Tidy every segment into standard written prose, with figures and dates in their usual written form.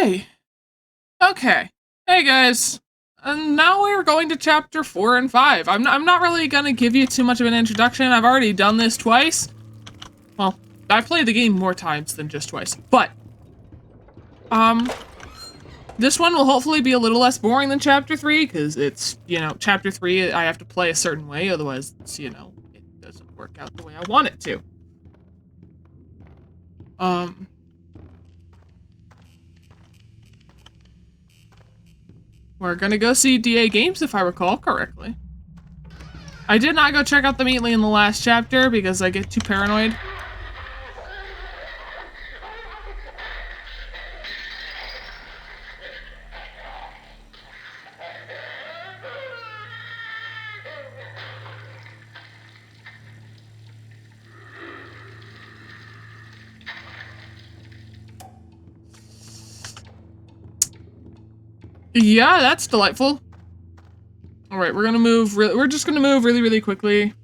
Okay. Okay. Hey guys. And now we're going to chapter 4 and 5. I'm not really gonna give you too much of an introduction. I've already done this twice. Well, I've played the game more times than just twice. But, this one will hopefully be a little less boring than chapter 3, because it's, you know, chapter 3 I have to play a certain way, otherwise, it's, you know, it doesn't work out the way I want it to. We're gonna go see DA Games if I recall correctly. I did not go check out the Meatly in the last chapter because I get too paranoid. Yeah, that's delightful. All right, we're gonna move. We're just gonna move really quickly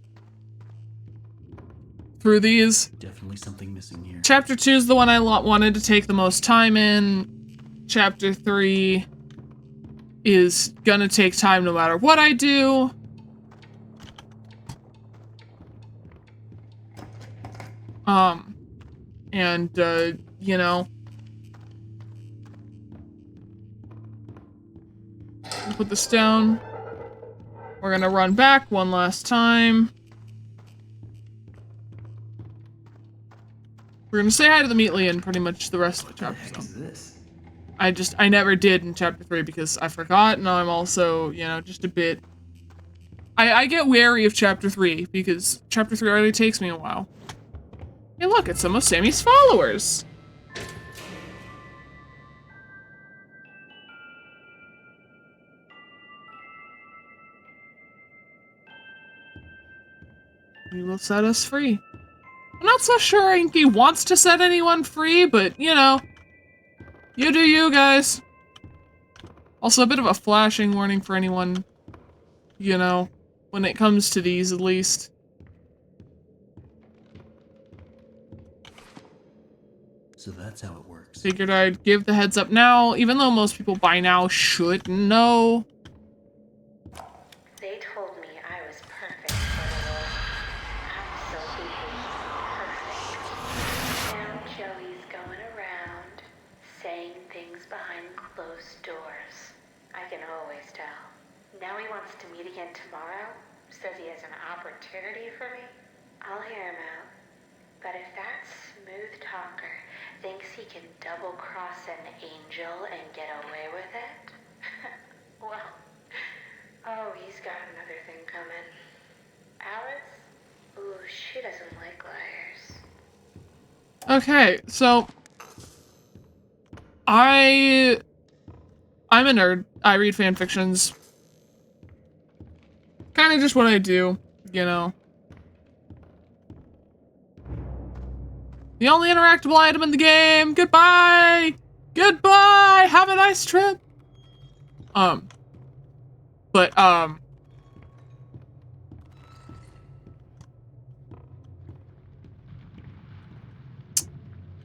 through these. Definitely something missing here. Chapter 2 is the one I wanted to take the most time in. Chapter 3 is gonna take time no matter what I do. You know, put this down. We're gonna run back one last time. We're gonna say hi to the Meatly in pretty much the rest of the chapter. What the heck is this? I never did in chapter 3 because I forgot, and I'm also, you know, just a bit... I get wary of chapter 3 because chapter 3 already takes me a while. Hey look, it's some of Sammy's followers! He will set us free. I'm not so sure Inky wants to set anyone free, but, you know, you do you, guys. Also, a bit of a flashing warning for anyone, you know, when it comes to these, at least. So that's how it works. Figured I'd give the heads up now, even though most people by now should know. They told me I was perfect for the role. Absolutely perfect. Now Joey's going around, saying things behind closed doors. I can always tell. Now he wants to meet again tomorrow, says he has an opportunity for me. I'll hear him out. But if that smooth talker thinks he can double-cross an angel and get away with it, well, oh, he's got another thing coming. Alice? Ooh, she doesn't like liars. Okay, so... I'm a nerd. I read fanfictions. Kinda just what I do, you know. The only interactable item in the game! Goodbye! Goodbye! Have a nice trip!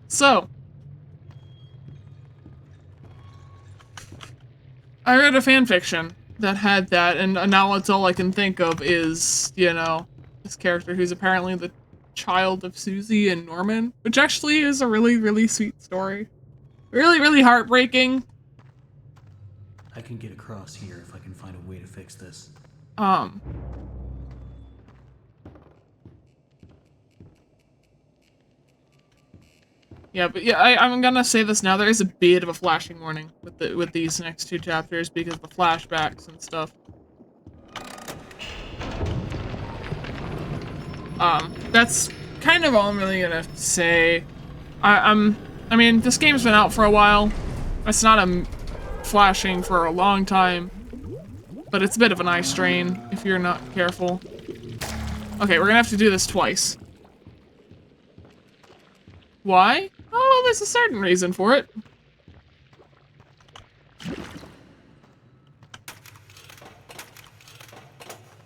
So... I read a fanfiction that had that, and now it's all I can think of is, you know, this character who's apparently the child of Susie and Norman, which actually is a really sweet story. Really heartbreaking. I can get across here if I can find a way to fix this. Yeah, but yeah, I'm gonna say this now. There is a bit of a flashing warning with these next two chapters because of the flashbacks and stuff. That's kind of all I'm really gonna say. I mean, this game's been out for a while. It's not flashing for a long time, but it's a bit of an eye strain if you're not careful. Okay, we're gonna have to do this twice. Why? Oh, there's a certain reason for it.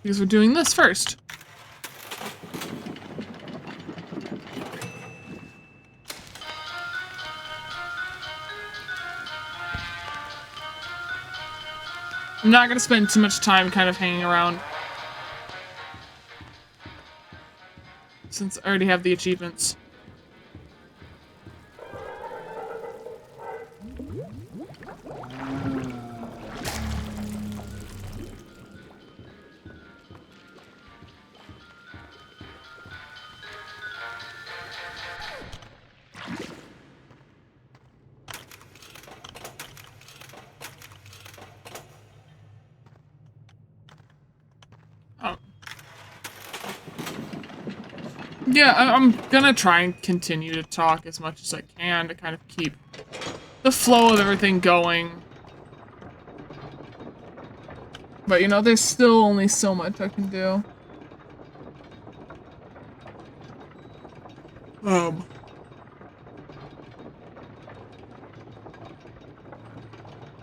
Because we're doing this first. I'm not gonna spend too much time kind of hanging around. Since I already have the achievements. Yeah, I'm gonna try and continue to talk as much as I can to kind of keep the flow of everything going. But, you know, there's still only so much I can do.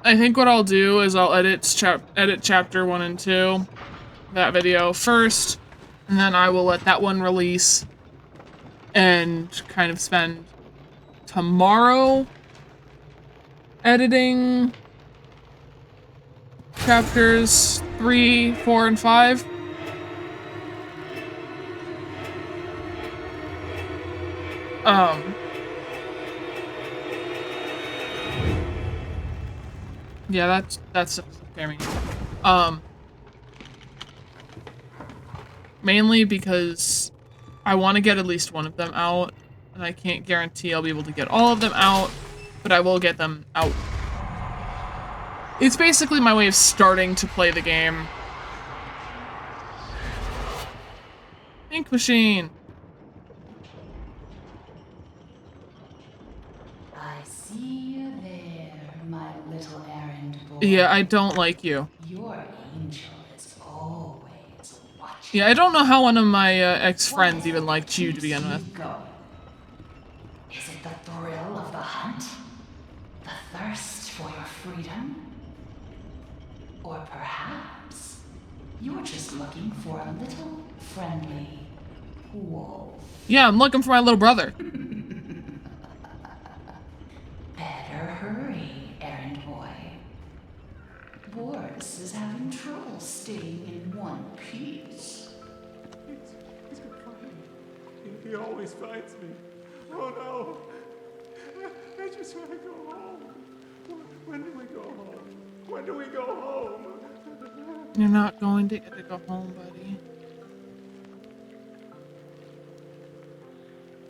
I think what I'll do is I'll edit chapter 1 and 2, that video first, and then I will let that one release and kind of spend tomorrow editing chapters 3, 4, and 5. Yeah, that's scary. Mainly because I want to get at least one of them out, and I can't guarantee I'll be able to get all of them out, but I will get them out. It's basically my way of starting to play the game. Ink machine. I see you there, my little errand boy. Yeah, I don't like you. Your angel is always watching. Yeah, I don't know how one of my ex-friends even liked you to begin with. Is it the thrill of the hunt? The thirst for your freedom? Or perhaps you're just looking for a little friendly wolf. Yeah, I'm looking for my little brother. Better hurry, errand boy. Boris is having trouble staying in one piece. He's gonna find me. He always finds me. Oh no! I just want to go home. When do we go home? When do we go home? You're not going to get to go home, buddy.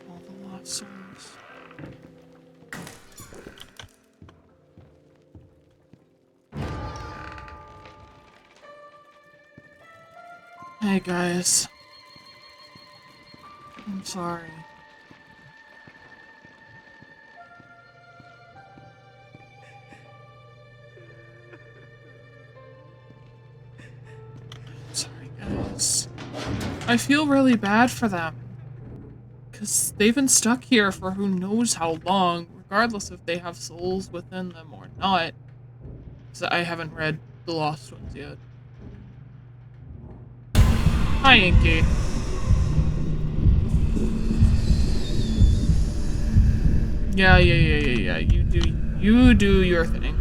All the lost souls. Hey guys. I'm sorry. Sorry guys. I feel really bad for them. Because they've been stuck here for who knows how long, regardless if they have souls within them or not. So I haven't read the Lost Ones yet. Hi, Inky. Yeah. You do your thing.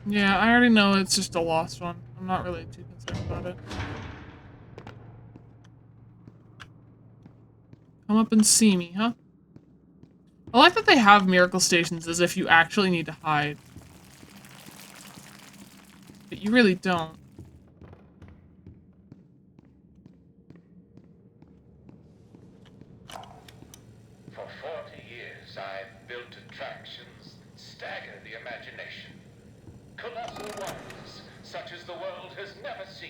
Yeah, I already know it's just a lost one. I'm not really too concerned about it. Come up and see me, huh? I like that they have miracle stations as if you actually need to hide. But you really don't. For 40 years, I've built attractions that stagger the imagination. Colossal wonders, such as the world has never seen.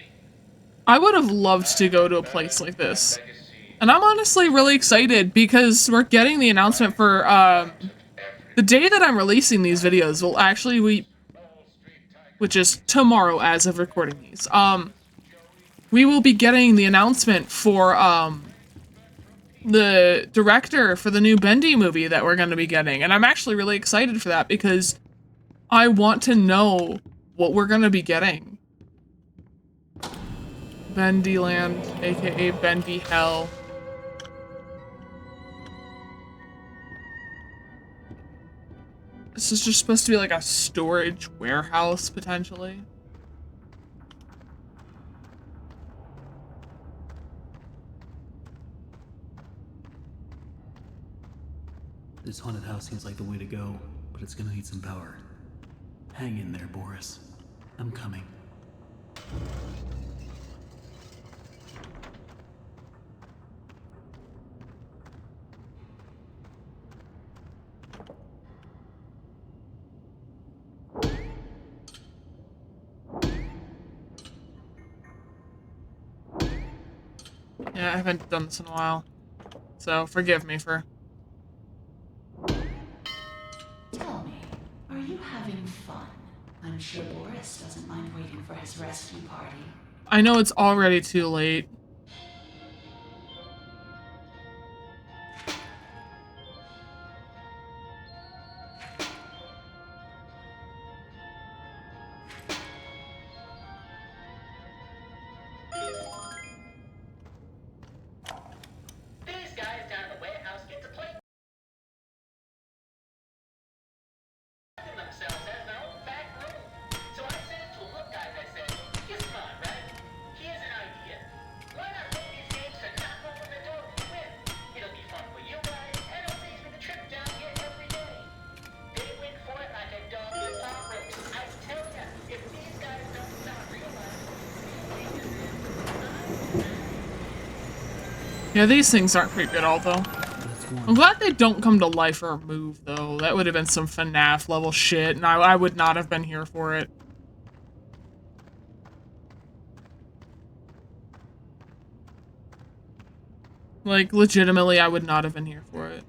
I would have loved to go to a place like this. And I'm honestly really excited because we're getting the announcement for, the day that I'm releasing these videos will actually which is tomorrow as of recording these. We will be getting the announcement for, the director for the new Bendy movie that we're going to be getting. And I'm actually really excited for that because I want to know what we're going to be getting. Bendy Land, aka Bendy Hell. This is just supposed to be like a storage warehouse, potentially. This haunted house seems like the way to go, but it's gonna need some power. Hang in there, Boris. I'm coming. Yeah, I haven't done this in a while. So, forgive me for... Tell me, are you having fun? I'm sure Boris doesn't mind waiting for his rescue party. I know it's already too late. These guys down at the warehouse get to play themselves as their own back room. So I said to them, look guys, I said, here's fun, right? Here's an idea. Why not play these games and not open the door when you win? It'll be fun for you guys, and it'll save me the trip down here every day. They went for it like a dog with top ropes. I tell ya, if these guys don't stop realizing Yeah, these things aren't creepy at all, though. I'm glad they don't come to life or move, though. That would have been some FNAF level shit, and I would not have been here for it. Like, legitimately, I would not have been here for it.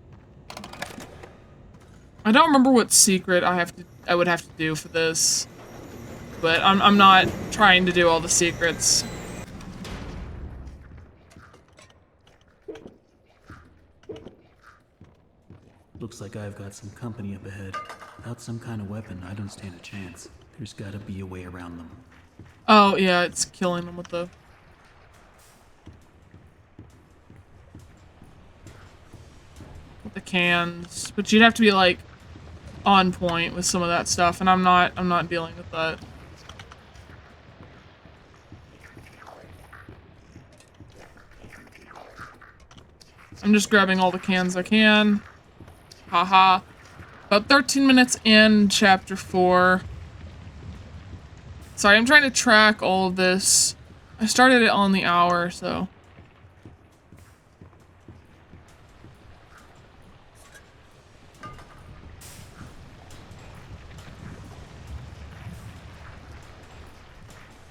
I don't remember what secret I would have to do for this. But I'm not trying to do all the secrets. Looks like I've got some company up ahead. Without some kind of weapon, I don't stand a chance. There's gotta be a way around them. Oh, yeah, it's killing them with the... with the cans. But you'd have to be, like, on point with some of that stuff, and I'm not dealing with that. I'm just grabbing all the cans I can. Haha. About 13 minutes in chapter 4. Sorry, I'm trying to track all of this. I started it on the hour, so.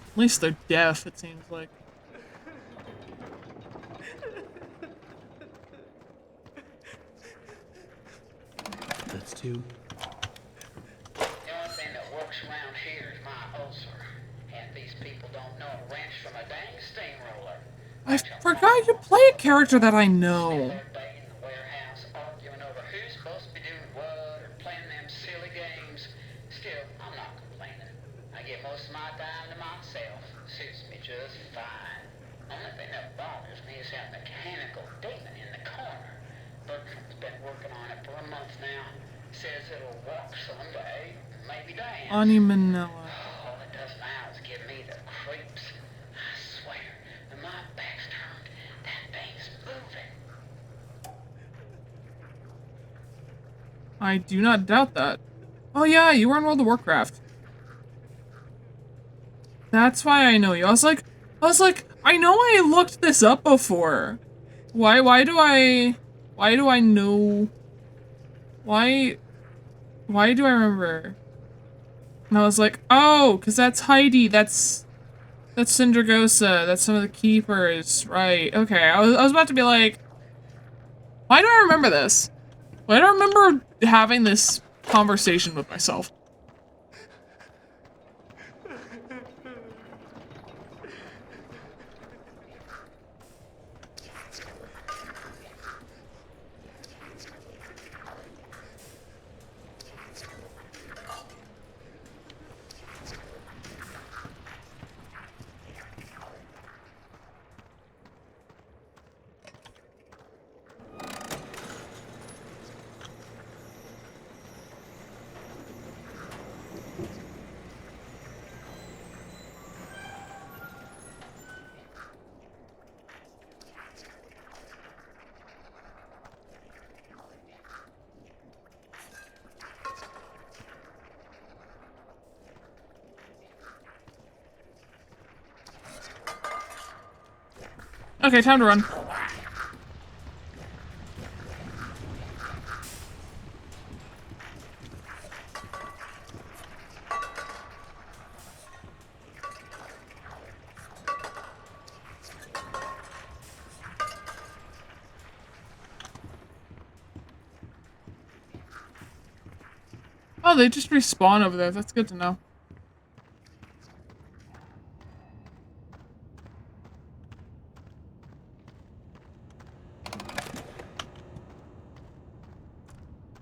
At least they're deaf, it seems like. That's two. The only thing that works around here is my ulcer. And these people don't know a wrench from a dang steamroller. I forgot you play a character that I know. Third day in the warehouse arguing over who's supposed to be doing what or playing them silly games. Still, I'm not complaining. I get most of my time to myself. Suits me just fine. Only thing that bothers me is that mechanical demon in the corner. Bertram's been working on it for a month now. Says it'll walk someday, maybe dance. Ani Manila. All it does now is give me the creeps. I swear, when my back's turned, that thing's moving. I do not doubt that. Oh yeah, you were on World of Warcraft. That's why I know you. I was like, I know I looked this up before. Why do I know? Why do I remember? And I was like, oh, because that's Heidi. That's Syndragosa. That's some of the keepers. Right. Okay. I was about to be like, why do I remember this? Why do I remember having this conversation with myself? Okay, time to run. Oh, they just respawn over there. That's good to know.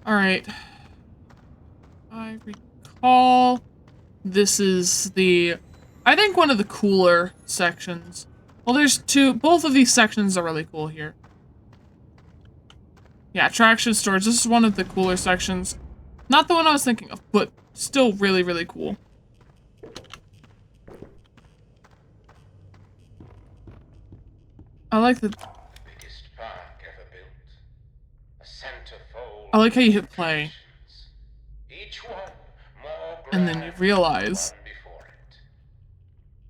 Alright. I recall this is I think one of the cooler sections. Well, there's two. Both of these sections are really cool here. Yeah, traction storage. This is one of the cooler sections. Not the one I was thinking of, but still really, really cool. I like the... Biggest park ever built. A centerfold. I like how you hit play. Each one more And then you realize grand before it.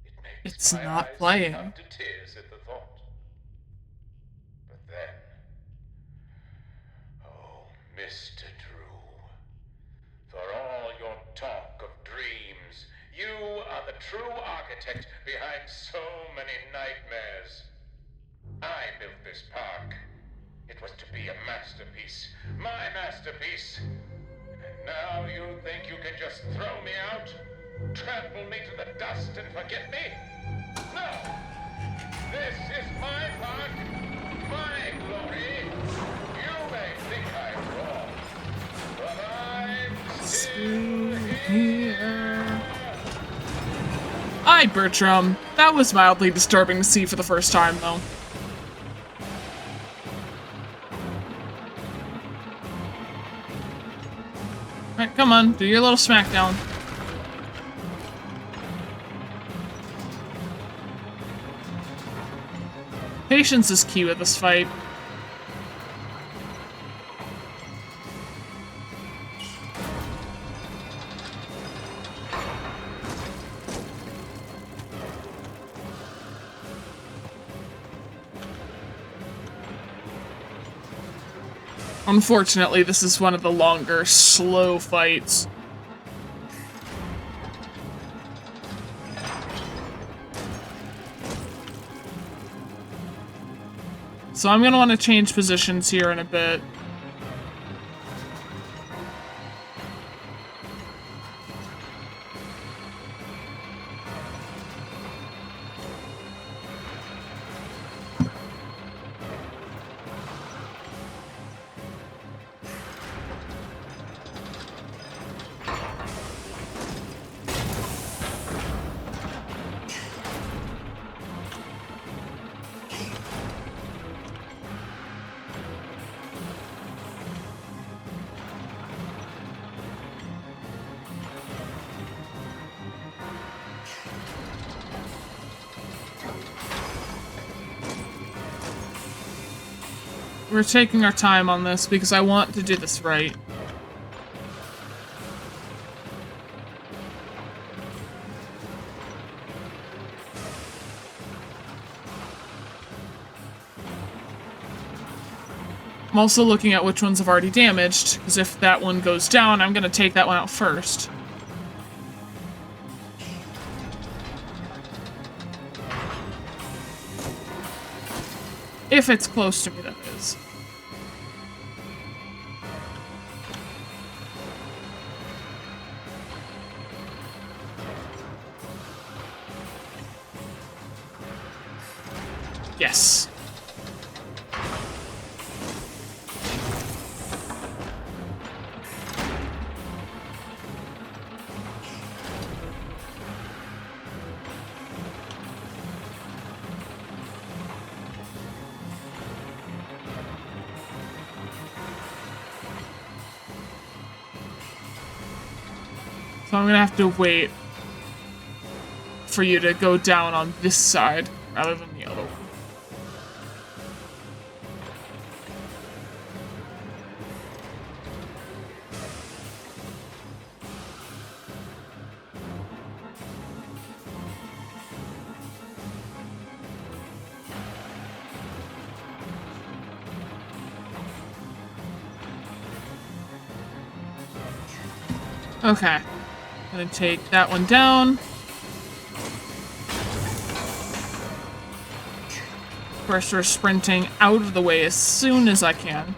It makes it's my not eyes playing. come to tears at the thought. But then, oh, Mr. Drew, for all your talk of dreams, you are the true architect behind so many nightmares. I built this park. It was to be a masterpiece. My masterpiece. And now you think you can just throw me out? Trample me to the dust and forget me? No! This is my park. My glory. You may think I'm wrong. But I'm still here. Hi, Bertram. That was mildly disturbing to see for the first time, though. Alright, come on, do your little smackdown. Patience is key with this fight. Unfortunately, this is one of the longer, slow fights. So I'm gonna want to change positions here in a bit. We're taking our time on this because I want to do this right. I'm also looking at which ones I've already damaged, because if that one goes down, I'm gonna take that one out first. If it's close to me, that is. Yes. So I'm gonna have to wait for you to go down on this side rather than the other one. Okay. Gonna take that one down. Of course, we're sprinting out of the way as soon as I can.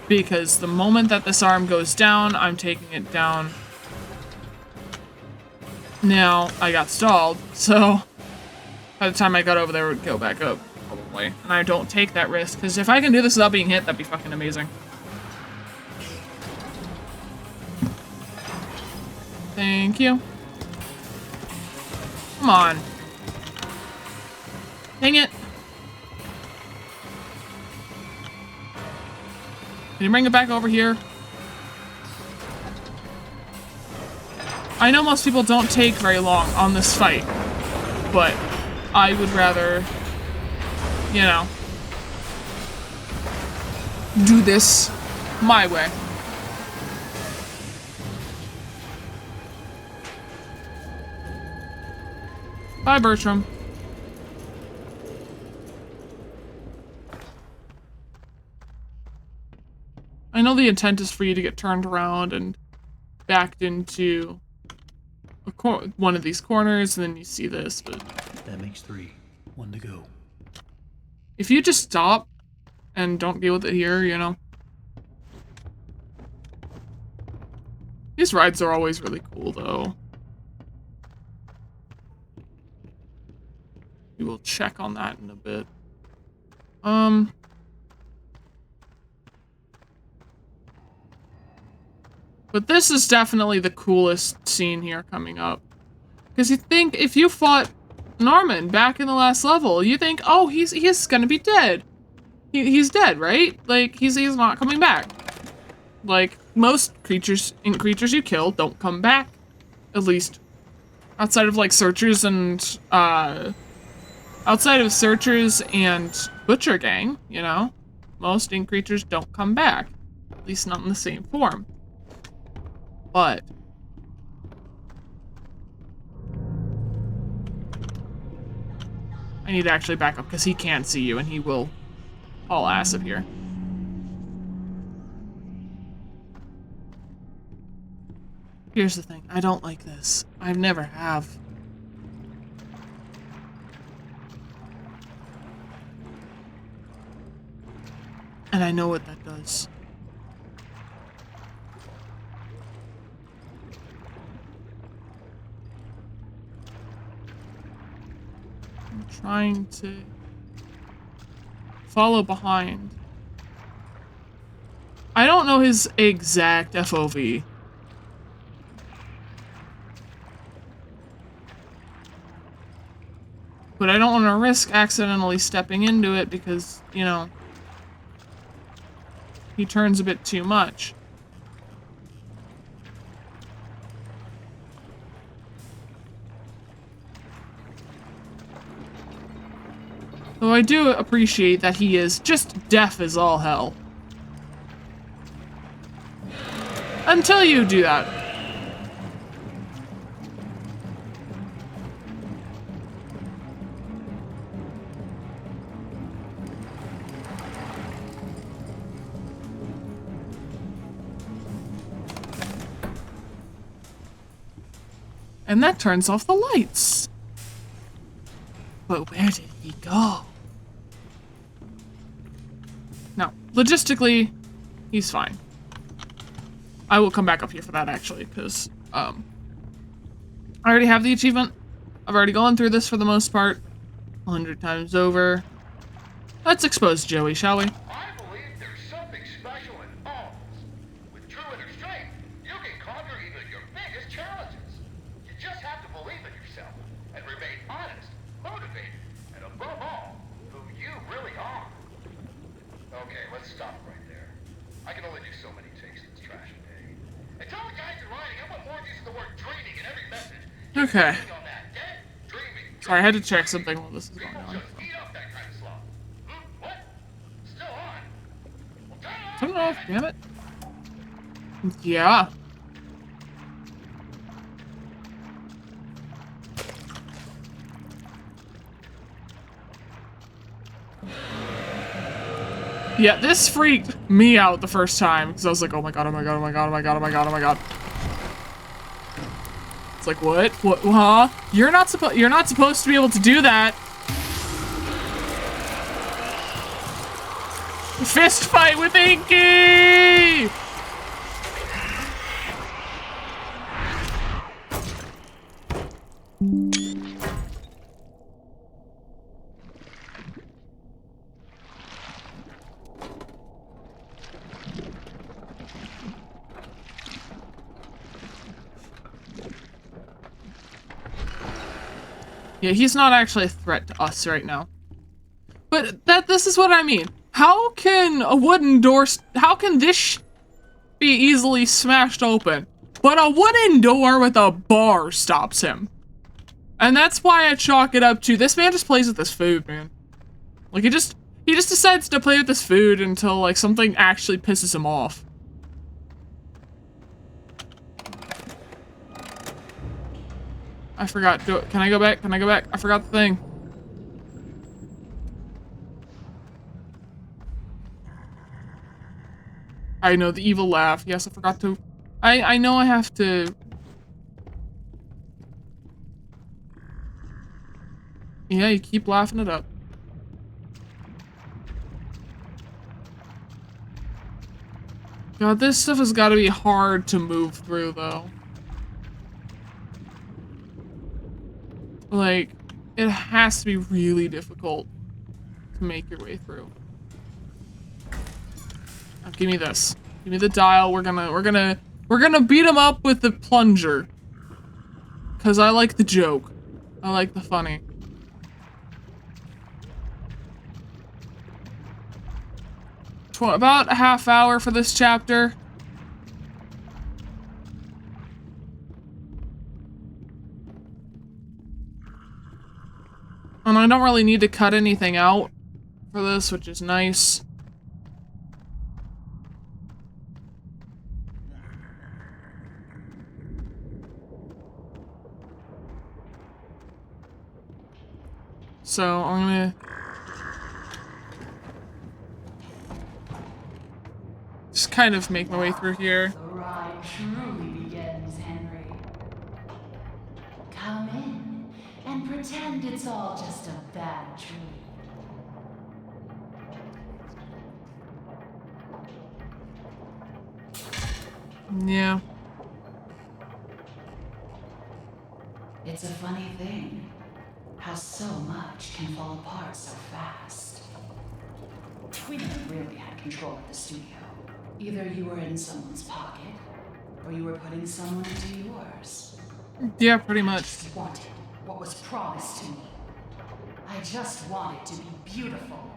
Because the moment that this arm goes down, I'm taking it down. Now, I got stalled, so by the time I got over there, it would go back up, probably. And I don't take that risk, because if I can do this without being hit, that'd be fucking amazing. Thank you. Come on. Dang it. Can you bring it back over here? I know most people don't take very long on this fight, but I would rather, you know, do this my way. Bye, Bertram. I know the intent is for you to get turned around and backed into one of these corners, and then you see this, but... That makes 3. 1 to go. If you just stop and don't deal with it here, you know. These rides are always really cool, though. We will check on that in a bit. But this is definitely the coolest scene here coming up. Because you think, if you fought Norman back in the last level, you think, oh, he's gonna be dead. He's dead, right? Like, he's not coming back. Like, most creatures you kill don't come back. At least, outside of, like, searchers and, outside of searchers and Butcher Gang, you know, most ink creatures don't come back. At least not in the same form. But I need to actually back up because he can't see you and he will haul ass up here. Here's the thing, I don't like this. I never have. And I know what that does. I'm trying to follow behind. I don't know his exact FOV. But I don't want to risk accidentally stepping into it because, you know, he turns a bit too much. Though I do appreciate that he is just deaf as all hell. Until you do that. And that turns off the lights. But where did he go? Now, logistically, he's fine. I will come back up here for that, actually, because, I already have the achievement. I've already gone through this for the most part. 100 times over. Let's expose Joey, shall we? I believe there's something special in all. With true inner strength, you can conquer even your biggest challenges. You just have to believe in yourself and remain honest, motivated, and above all, who you really are. Okay, let's stop right there. I can only do so many takes in this trash a day. And tell the guys in writing I want more use of the word dreaming in every message. Okay. On that, okay? Dreaming. Sorry, I had to check something while this is going People on. just eat up that kind of slop. What? Still on? Well, Turn it off, damn it. Yeah. Yeah, this freaked me out the first time because I was like, oh my god, oh my god, oh my god, oh my god, oh my god, oh my god. It's like, what? What? Huh? You're not supposed to be able to do that. Fist fight with Inky! Yeah, he's not actually a threat to us right now. But this is what I mean. How can a wooden door, how can this be easily smashed open? But a wooden door with a bar stops him. And that's why I chalk it up to, this man just plays with his food, man. Like, he just decides to play with his food until, like, something actually pisses him off. I forgot. Can I go back? Can I go back? I forgot the thing. I know, the evil laugh. Yes, I forgot to. I know I have to. Yeah, you keep laughing it up. God, this stuff has got to be hard to move through, though. Like, it has to be really difficult to make your way through. Now, give me this. Give me the dial. We're gonna beat him up with the plunger. 'Cause I like the joke. I like the funny. About a half hour for this chapter. And I don't really need to cut anything out for this, which is nice. So I'm gonna just kind of make my way through here. The ride truly begins, Henry. Come in and pretend it's all just a bad dream. Yeah. It's a funny thing, how so much can fall apart so fast. We never really had control of the studio. Either you were in someone's pocket, or you were putting someone into yours. Yeah, pretty much. I just wanted what was promised to me. I just wanted to be beautiful.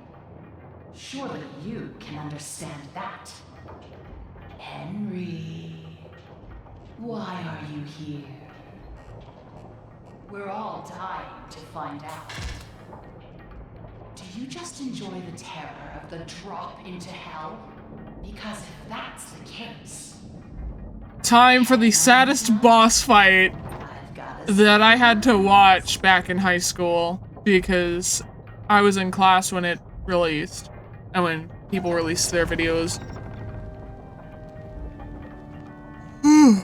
Surely you can understand that. Henry, why are you here? We're all dying to find out. Do you just enjoy the terror of the drop into hell? Because if that's the case... Time for the saddest boss fight that I had to watch back in high school because I was in class when it released and when people released their videos. Hmm.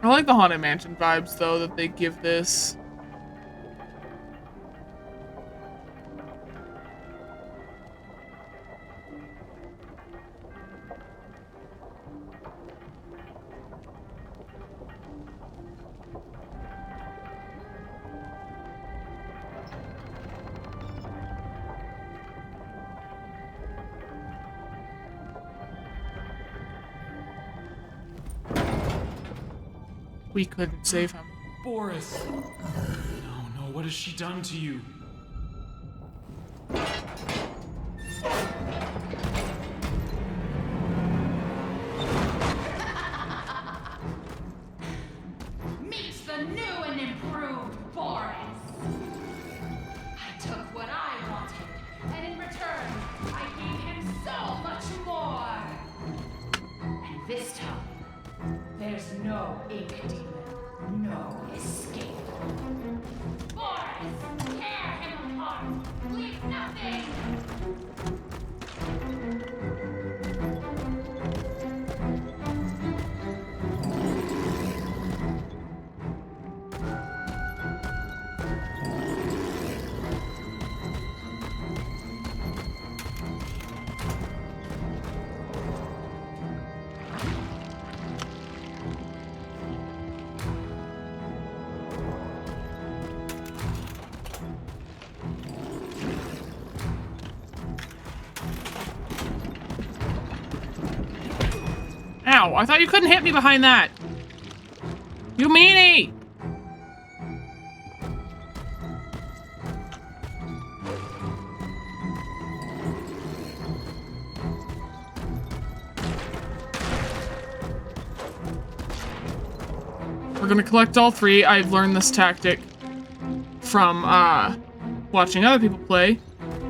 I like the Haunted Mansion vibes, though, that they give this. We couldn't save him. Boris! No, no, what has she done to you? Meet the new and improved Boris. I took what I wanted, and in return, I gave him so much more. And this time, there's no ink demon, no escape. Boris, tear him apart. Leave nothing. Ow, I thought you couldn't hit me behind that! You meanie! We're gonna collect all three. I've learned this tactic from, watching other people play.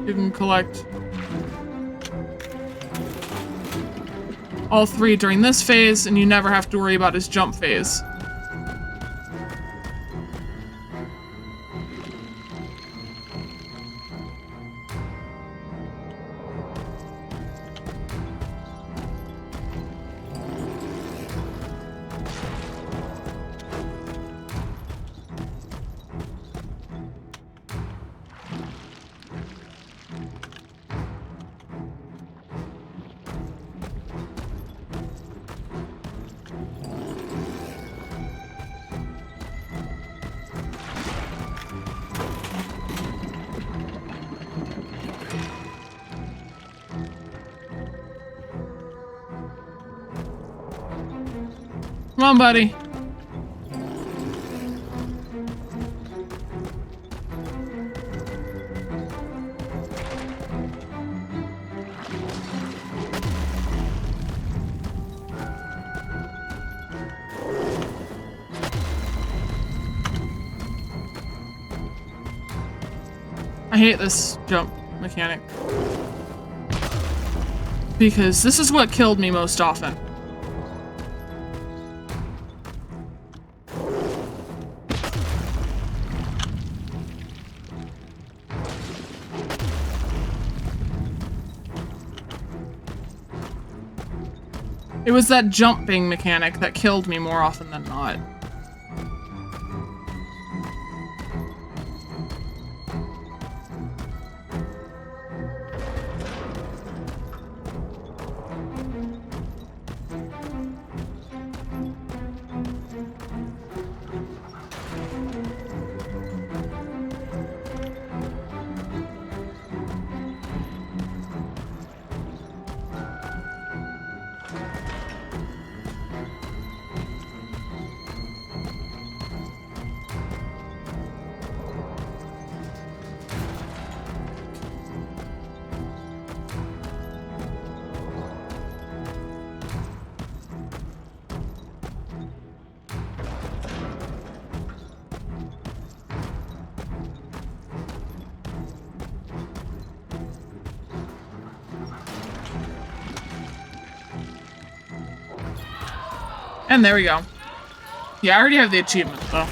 You can collect all three during this phase, and you never have to worry about his jump phase. Come on, buddy. I hate this jump mechanic. Because this is what killed me most often. It was that jumping mechanic that killed me more often than not. And there we go. Yeah, I already have the achievement, though.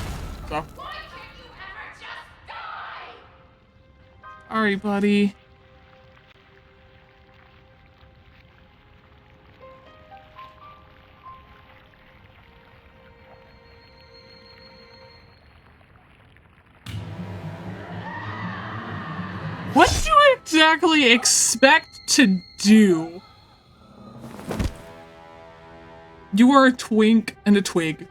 So. Why can't you ever just die? Sorry, buddy. exactly expect to do? You are a twink and a twig.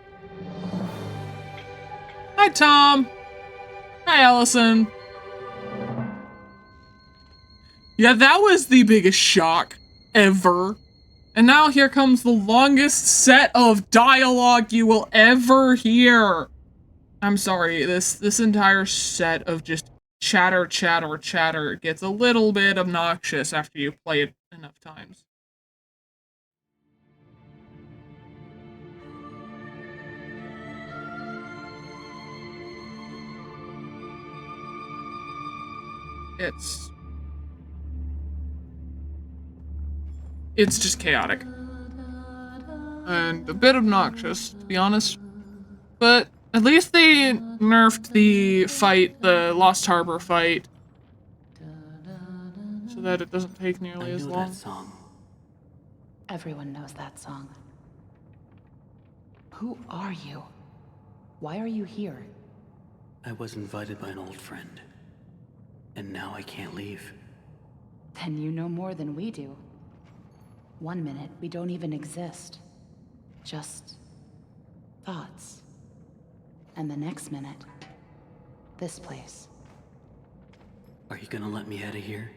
Hi, Tom. Hi, Allison. Yeah, that was the biggest shock ever. And now here comes the longest set of dialogue you will ever hear. I'm sorry, this entire set of just chatter, chatter, chatter gets a little bit obnoxious after you play it enough times. It's just chaotic. And a bit obnoxious, to be honest. But at least they nerfed the fight, the Lost Harbor fight, so that it doesn't take nearly as long. That song. Everyone knows that song. Who are you? Why are you here? I was invited by an old friend. And now I can't leave. Then you know more than we do. 1 minute, we don't even exist. Just thoughts. And the next minute, this place. Are you gonna let me out of here?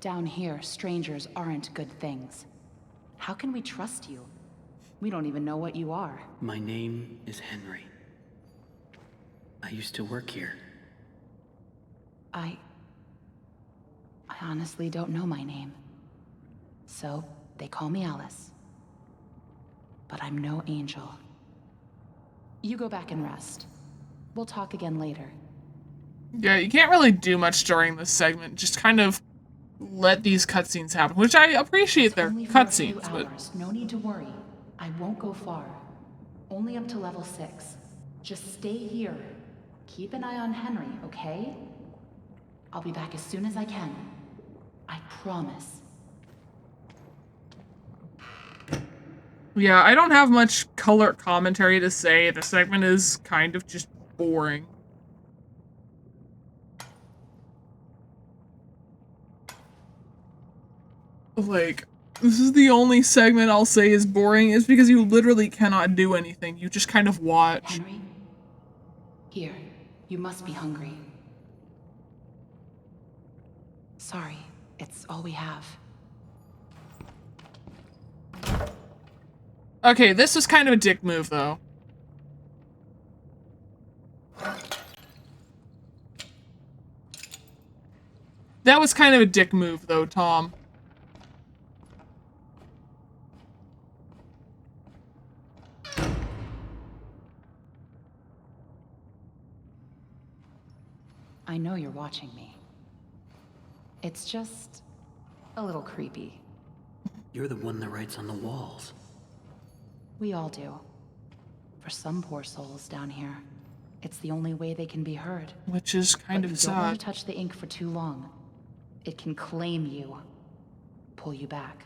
Down here, strangers aren't good things. How can we trust you? We don't even know what you are. My name is Henry. I used to work here. I honestly don't know my name. So, they call me Alice. But I'm no angel. You go back and rest. We'll talk again later. Yeah, you can't really do much during this segment. Just kind of let these cutscenes happen, which I appreciate their cutscenes, but... No need to worry. I won't go far. Only up to level 6. Just stay here. Keep an eye on Henry, okay? I'll be back as soon as I can. I promise. Yeah, I don't have much color commentary to say. The segment is kind of just boring. Like, this is the only segment I'll say is boring, is because you literally cannot do anything. You just kind of watch. Henry? Here, you must be hungry. Sorry, it's all we have. Okay, this was kind of a dick move, though. That was kind of a dick move, though, Tom. I know you're watching me. It's just a little creepy. You're the one that writes on the walls. We all do. For some poor souls down here, it's the only way they can be heard. Which is kind But of you don't want sad. to touch the ink for too long. It can claim you, pull you back.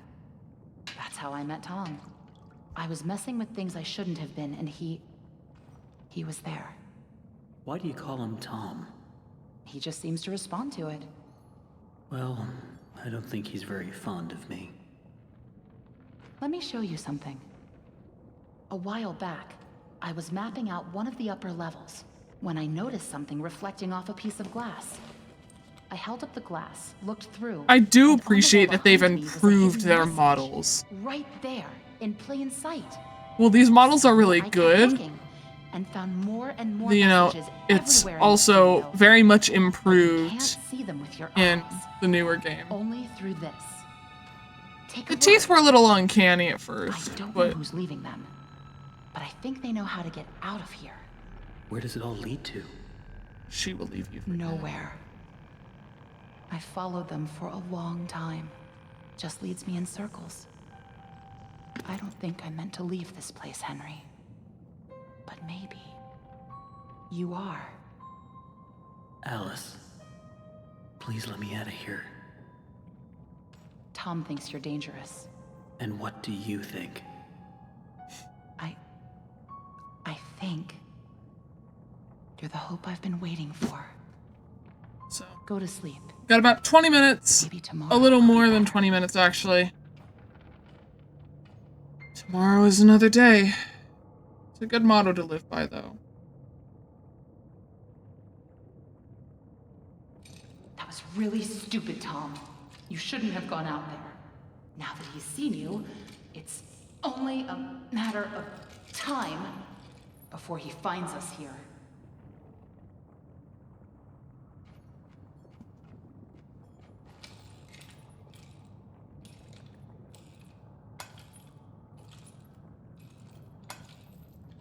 That's how I met Tom. I was messing with things I shouldn't have been, and he was there. Why do you call him Tom? He just seems to respond to it. Well, I don't think he's very fond of me. Let me show you something. A while back, I was mapping out one of the upper levels when I noticed something reflecting off a piece of glass. I held up the glass, looked through. I do and on the appreciate wall that they've behind me was a improved hidden their message. models. Right there, in plain sight. Well, these models are really I kept good. looking and found more and more You know, messages it's everywhere in the also studio. very much But you improved can't see them with your in eyes. the newer game. Only through this. Take The a teeth look. were a little uncanny at I first, don't know but who's leaving them, but I think they know how to get out of here. Where does it all lead to? she will leave you. Nowhere. I followed them for a long time. Just leads me in circles. I don't think I meant to leave this place, Henry. But maybe you are. Alice, please let me out of here. Tom thinks you're dangerous. And what do you think? I think you're the hope I've been waiting for. So, Go to sleep. Got about 20 minutes. Maybe tomorrow A little I'll be more than better. 20 minutes, actually. Tomorrow is another day. It's a good motto to live by, though. That was really stupid, Tom. You shouldn't have gone out there. Now that he's seen you, it's only a matter of time before he finds us here.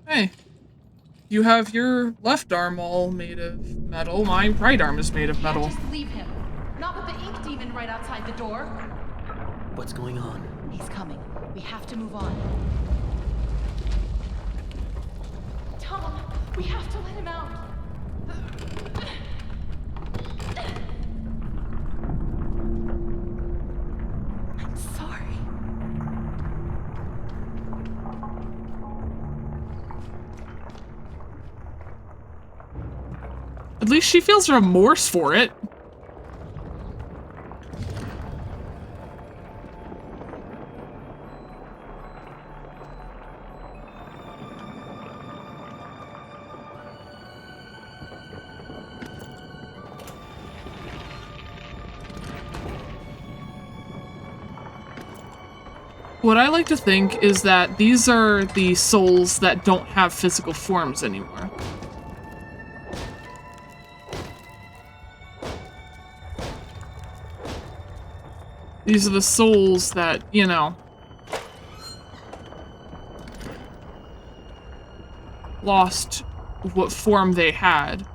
Hey. You have your left arm all made of metal. My right arm is made of metal. Can't just leave him. Not with the ink demon right outside the door. What's going on? He's coming. We have to move on. Tom, we have to let him out. I'm sorry. At least she feels remorse for it. What I like to think is that these are the souls that don't have physical forms anymore. These are the souls that, you know, lost what form they had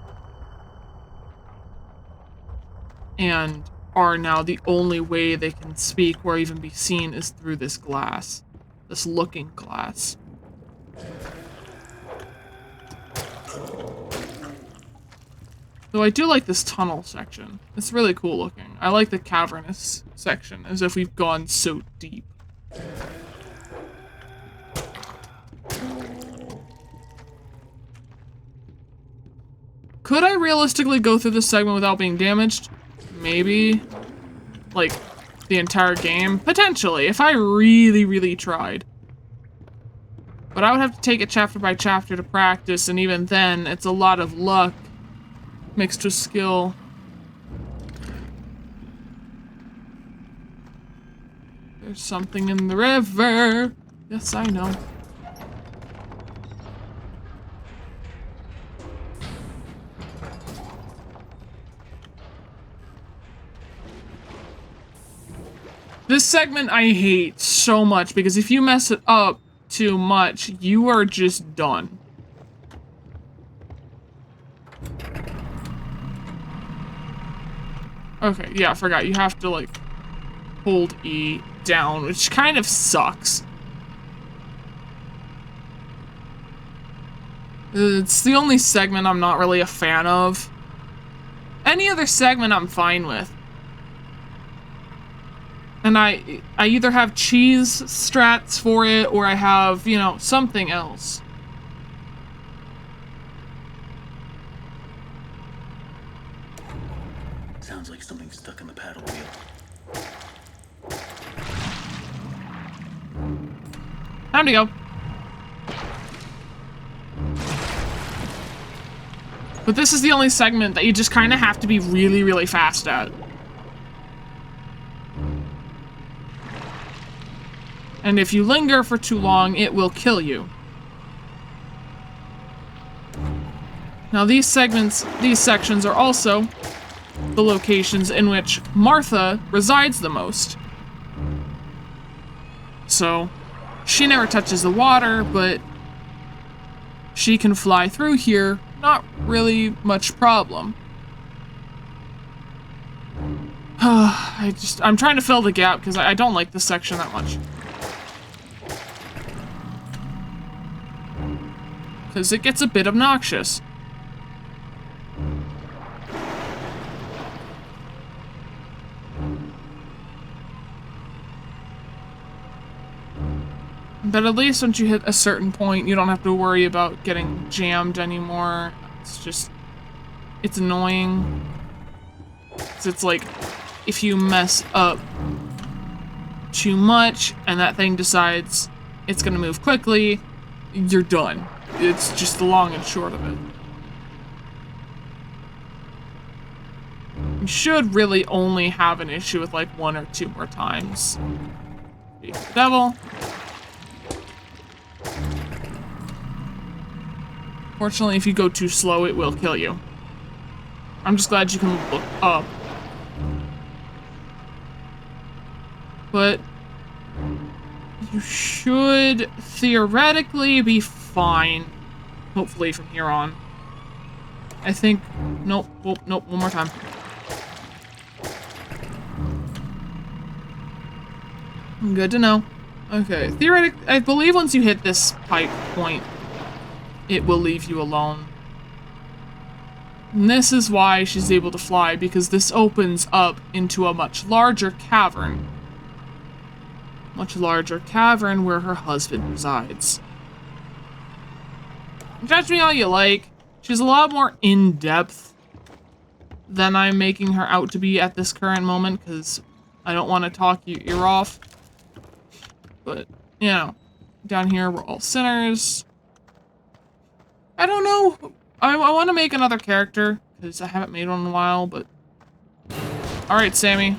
and are now the only way they can speak or even be seen is through this glass, this looking glass. Though I do like this tunnel section. It's really cool looking. I like the cavernous section, as if we've gone so deep. Could I realistically go through this segment without being damaged? Maybe. Like, the entire game? Potentially, if I really, really tried. But I would have to take it chapter by chapter to practice, and even then, it's a lot of luck mixed with skill. There's something in the river. Yes, I know. This segment I hate so much because if you mess it up too much, you are just done. Okay, yeah, I forgot. You have to, like, hold E down, which kind of sucks. It's the only segment I'm not really a fan of. Any other segment I'm fine with. And I either have cheese strats for it, or I have, you know, something else. Sounds like something stuck in the paddle wheel. Time to go. But this is the only segment that you just kind of have to be really, really fast at. And if you linger for too long, it will kill you. Now these sections are also the locations in which Martha resides the most. So, she never touches the water, but she can fly through here, not really much problem. I'm trying to fill the gap because I don't like this section that much. Because it gets a bit obnoxious. But at least once you hit a certain point, you don't have to worry about getting jammed anymore. It's just... it's annoying. 'Cause it's like, if you mess up too much and that thing decides it's gonna move quickly, you're done. It's just the long and short of it. You should really only have an issue with like 1 or 2 more times. Devil. Fortunately, if you go too slow, it will kill you. I'm just glad you can look up. But you should theoretically be fine. Hopefully from here on. I think, nope, oh, nope, one more time. Good to know. Okay, theoretically, I believe once you hit this pipe point, it will leave you alone. And this is why she's able to fly, because this opens up into a much larger cavern. Much larger cavern where her husband resides. Judge me all you like. She's a lot more in-depth than I'm making her out to be at this current moment, because I don't want to talk your ear off. But, you know, down here we're all sinners. I don't know. I want to make another character, because I haven't made one in a while, but... Alright, Sammy.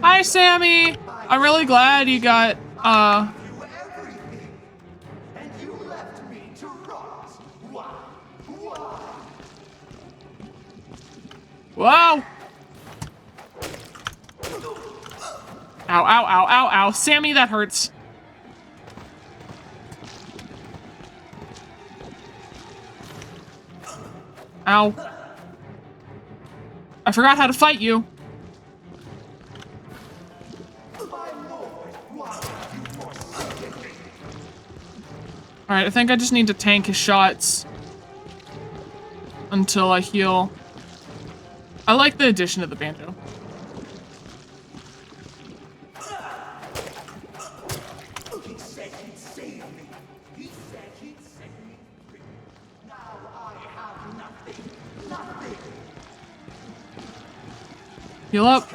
Hi, Sammy! I'm really glad you got, Whoa! Ow, ow, ow, ow, ow. Sammy, that hurts. Ow. I forgot how to fight you. Alright, I think I just need to tank his shots until I heal. I like the addition of the banjo. He said he'd save me. He said he'd set me free. Now I have nothing. Nothing. Heal up.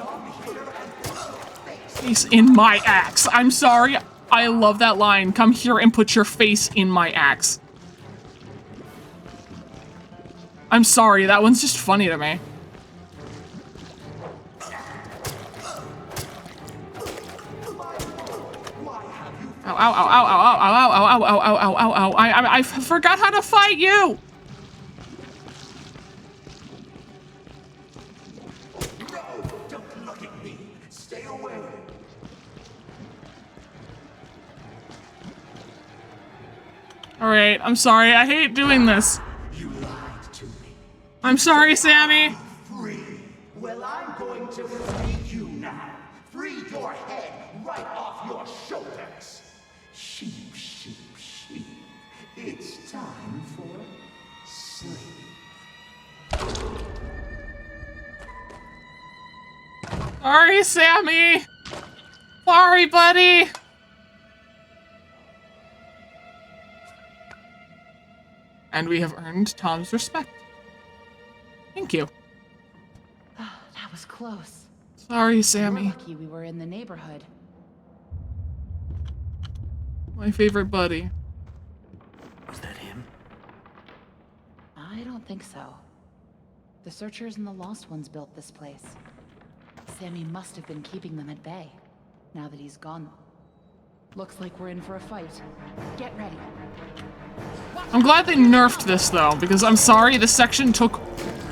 Face in my axe. I'm sorry. I love that line. Come here and put your face in my axe. I'm sorry. That one's just funny to me. Ow, ow, ow, ow, ow, ow, ow, ow, ow, ow, ow, ow, ow, ow. I forgot how to fight you! No, don't look at me. Stay away. Alright, I'm sorry. I hate doing this. You lied to me. I'm sorry, Sammy. Free. Well, I'm going to free you now. Free your head right off your shoulders. Sheep, sheep, sheep. It's time for sleep. Sorry, Sammy. Sorry, buddy. And we have earned Tom's respect. Thank you. Oh, that was close. Sorry, We're Sammy. lucky we were in the neighborhood. My favorite buddy. Was that him? I don't think so. The Searchers and the Lost Ones built this place. Sammy must have been keeping them at bay, now that he's gone. Looks like we're in for a fight. Get ready. I'm glad they nerfed this, though, because I'm sorry, this section took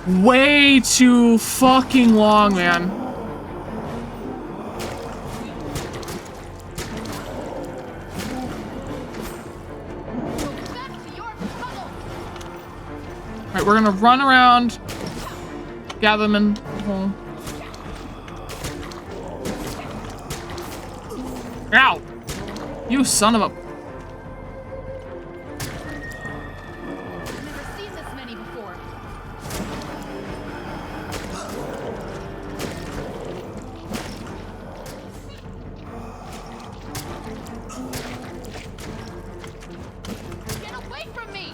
way too fucking long, man. Alright, we're gonna run around, gather them in the hole. Ow! You son of a... Never seen this many before. Get away from me!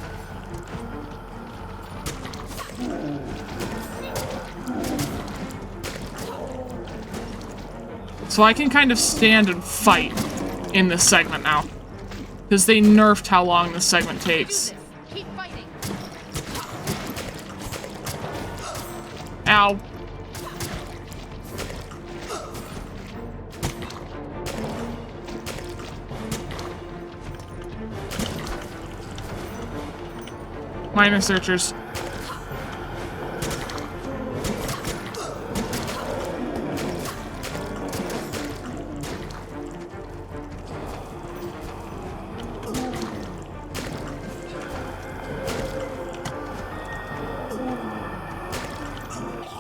So I can kind of stand and fight in this segment now. Because they nerfed how long this segment takes. Keep fighting. Ow. Minor searchers.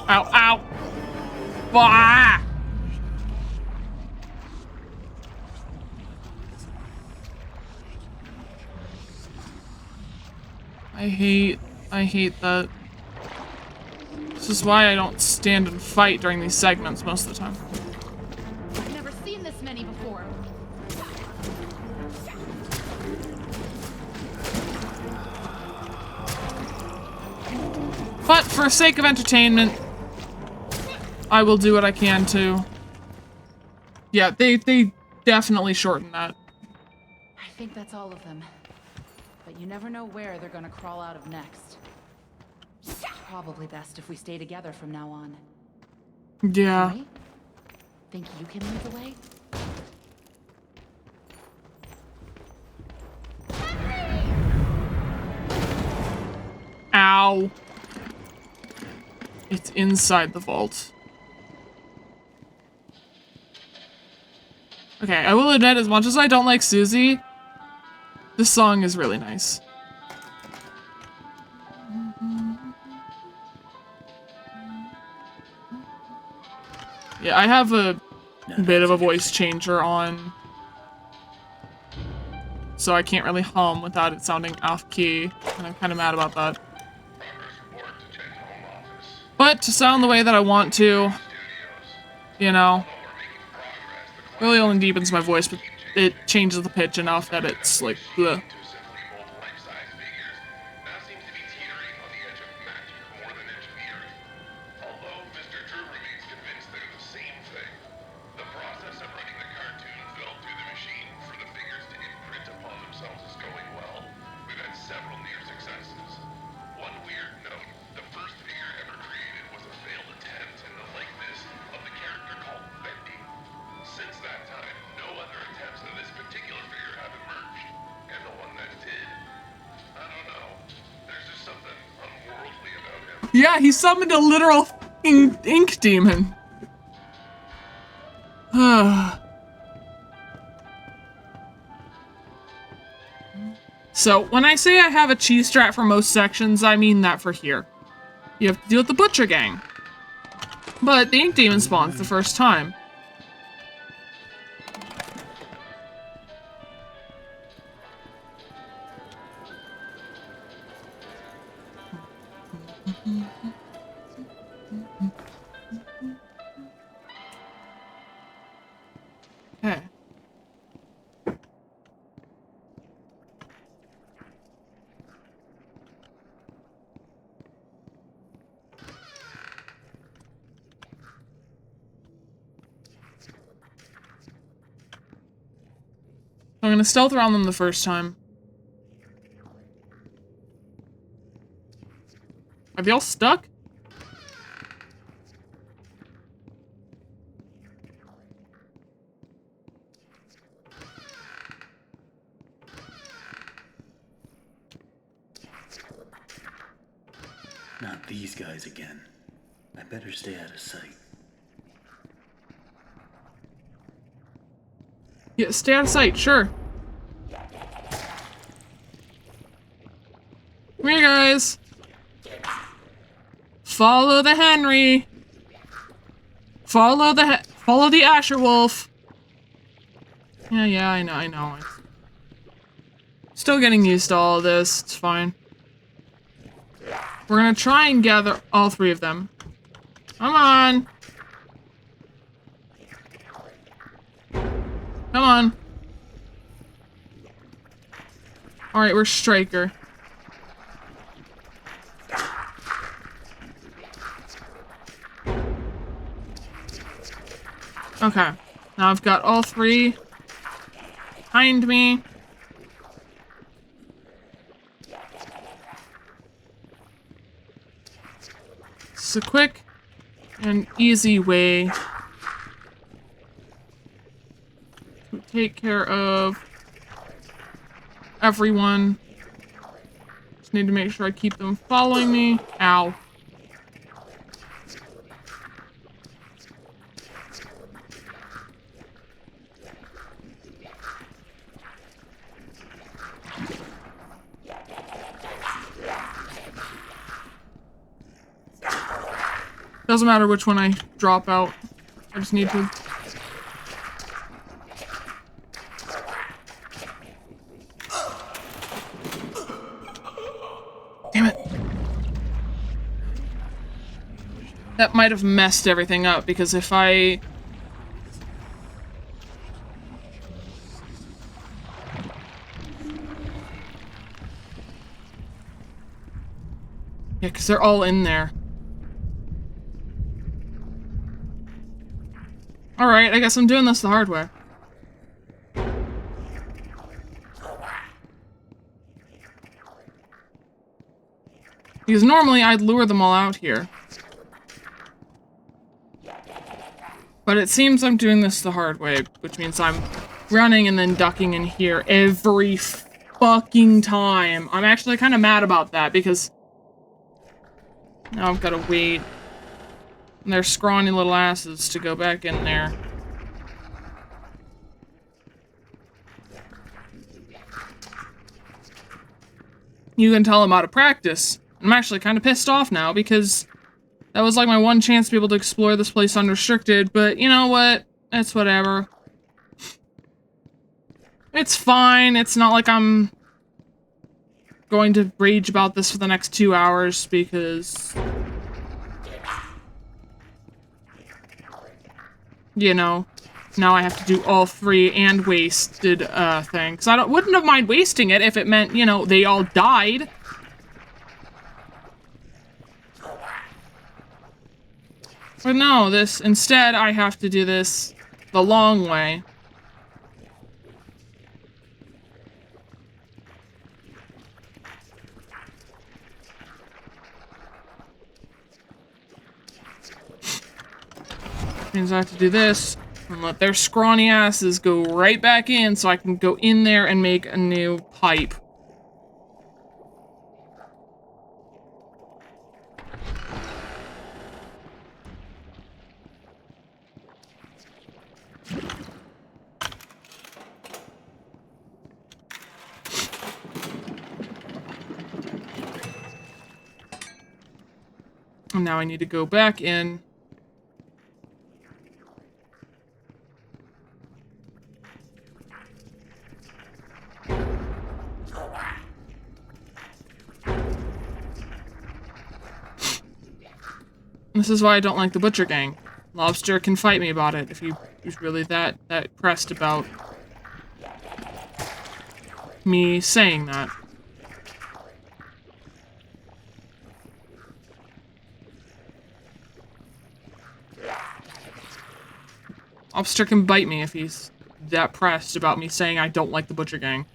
Ow, ow. Ah! I hate that. This is why I don't stand and fight during these segments most of the time. I've never seen this many before. But for sake of entertainment, I will do what I can to. Yeah, they definitely shortened that. I think that's all of them. But you never know where they're gonna crawl out of next. Probably best if we stay together from now on. Yeah. Right? Think you can lead the way? Ow. It's inside the vault. Okay, I will admit, as much as I don't like Susie, this song is really nice. Yeah, I have a bit of a voice changer on, so I can't really hum without it sounding off key, and I'm kind of mad about that. But to sound the way that I want to, you know, really only deepens my voice, but it changes the pitch enough that it's like, bleh. Yeah, he summoned a literal ink demon. So, when I say I have a cheese strat for most sections, I mean that for here. You have to deal with the Butcher Gang. But the ink demon spawns the first time. Okay. I'm gonna stealth around them the first time. Are they all stuck? Not these guys again. I better stay out of sight. Yeah, stay out of sight, sure. Come here, guys. Follow the Henry. Follow the Asher Wolf. Yeah, I know. Still getting used to all of this. It's fine. We're gonna try and gather all three of them. Come on. Come on. Alright, we're Striker. Okay. Now I've got all three behind me. It's a quick and easy way to take care of everyone. Just need to make sure I keep them following me. Ow. Doesn't matter which one I drop out. I just need to... Damn it. That might have messed everything up, because if I... Yeah, because they're all in there. Alright, I guess I'm doing this the hard way. Because normally I'd lure them all out here. But it seems I'm doing this the hard way, which means I'm running and then ducking in here every fucking time. I'm actually kind of mad about that, because now I've got to wait and their scrawny little asses to go back in there. You can tell I'm out of practice. I'm actually kind of pissed off now, because that was like my one chance to be able to explore this place unrestricted, but you know what? It's whatever. It's fine. It's not like I'm going to rage about this for the next 2 hours, because... you know, now I have to do all three and wasted, things. I wouldn't have mind wasting it if it meant, you know, they all died. But no, instead I have to do this the long way. Means I have to do this and let their scrawny asses go right back in so I can go in there and make a new pipe. And now I need to go back in. This is why I don't like the Butcher Gang. Lobster can fight me about it if he's really that pressed about me saying that. Lobster can bite me if he's that pressed about me saying I don't like the Butcher Gang.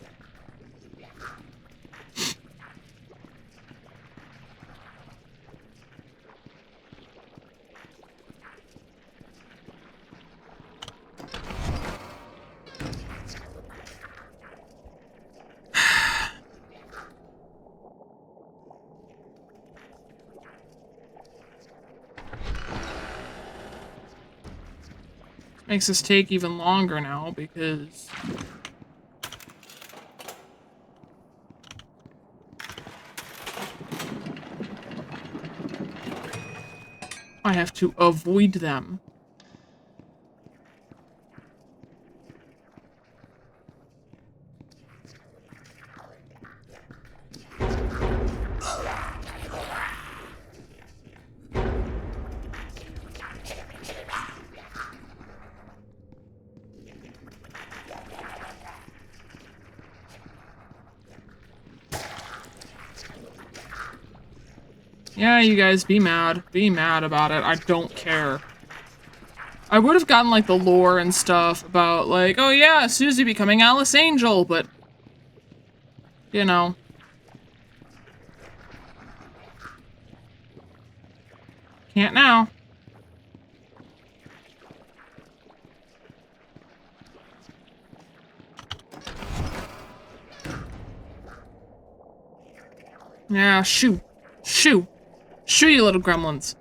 Makes this take even longer now, because... I have to avoid them. Yeah, you guys, be mad. Be mad about it. I don't care. I would have gotten like the lore and stuff about like, oh yeah, Susie becoming Alice Angel, but you know. Can't now. Yeah, shoo. Shoo. Shoo, you little gremlins.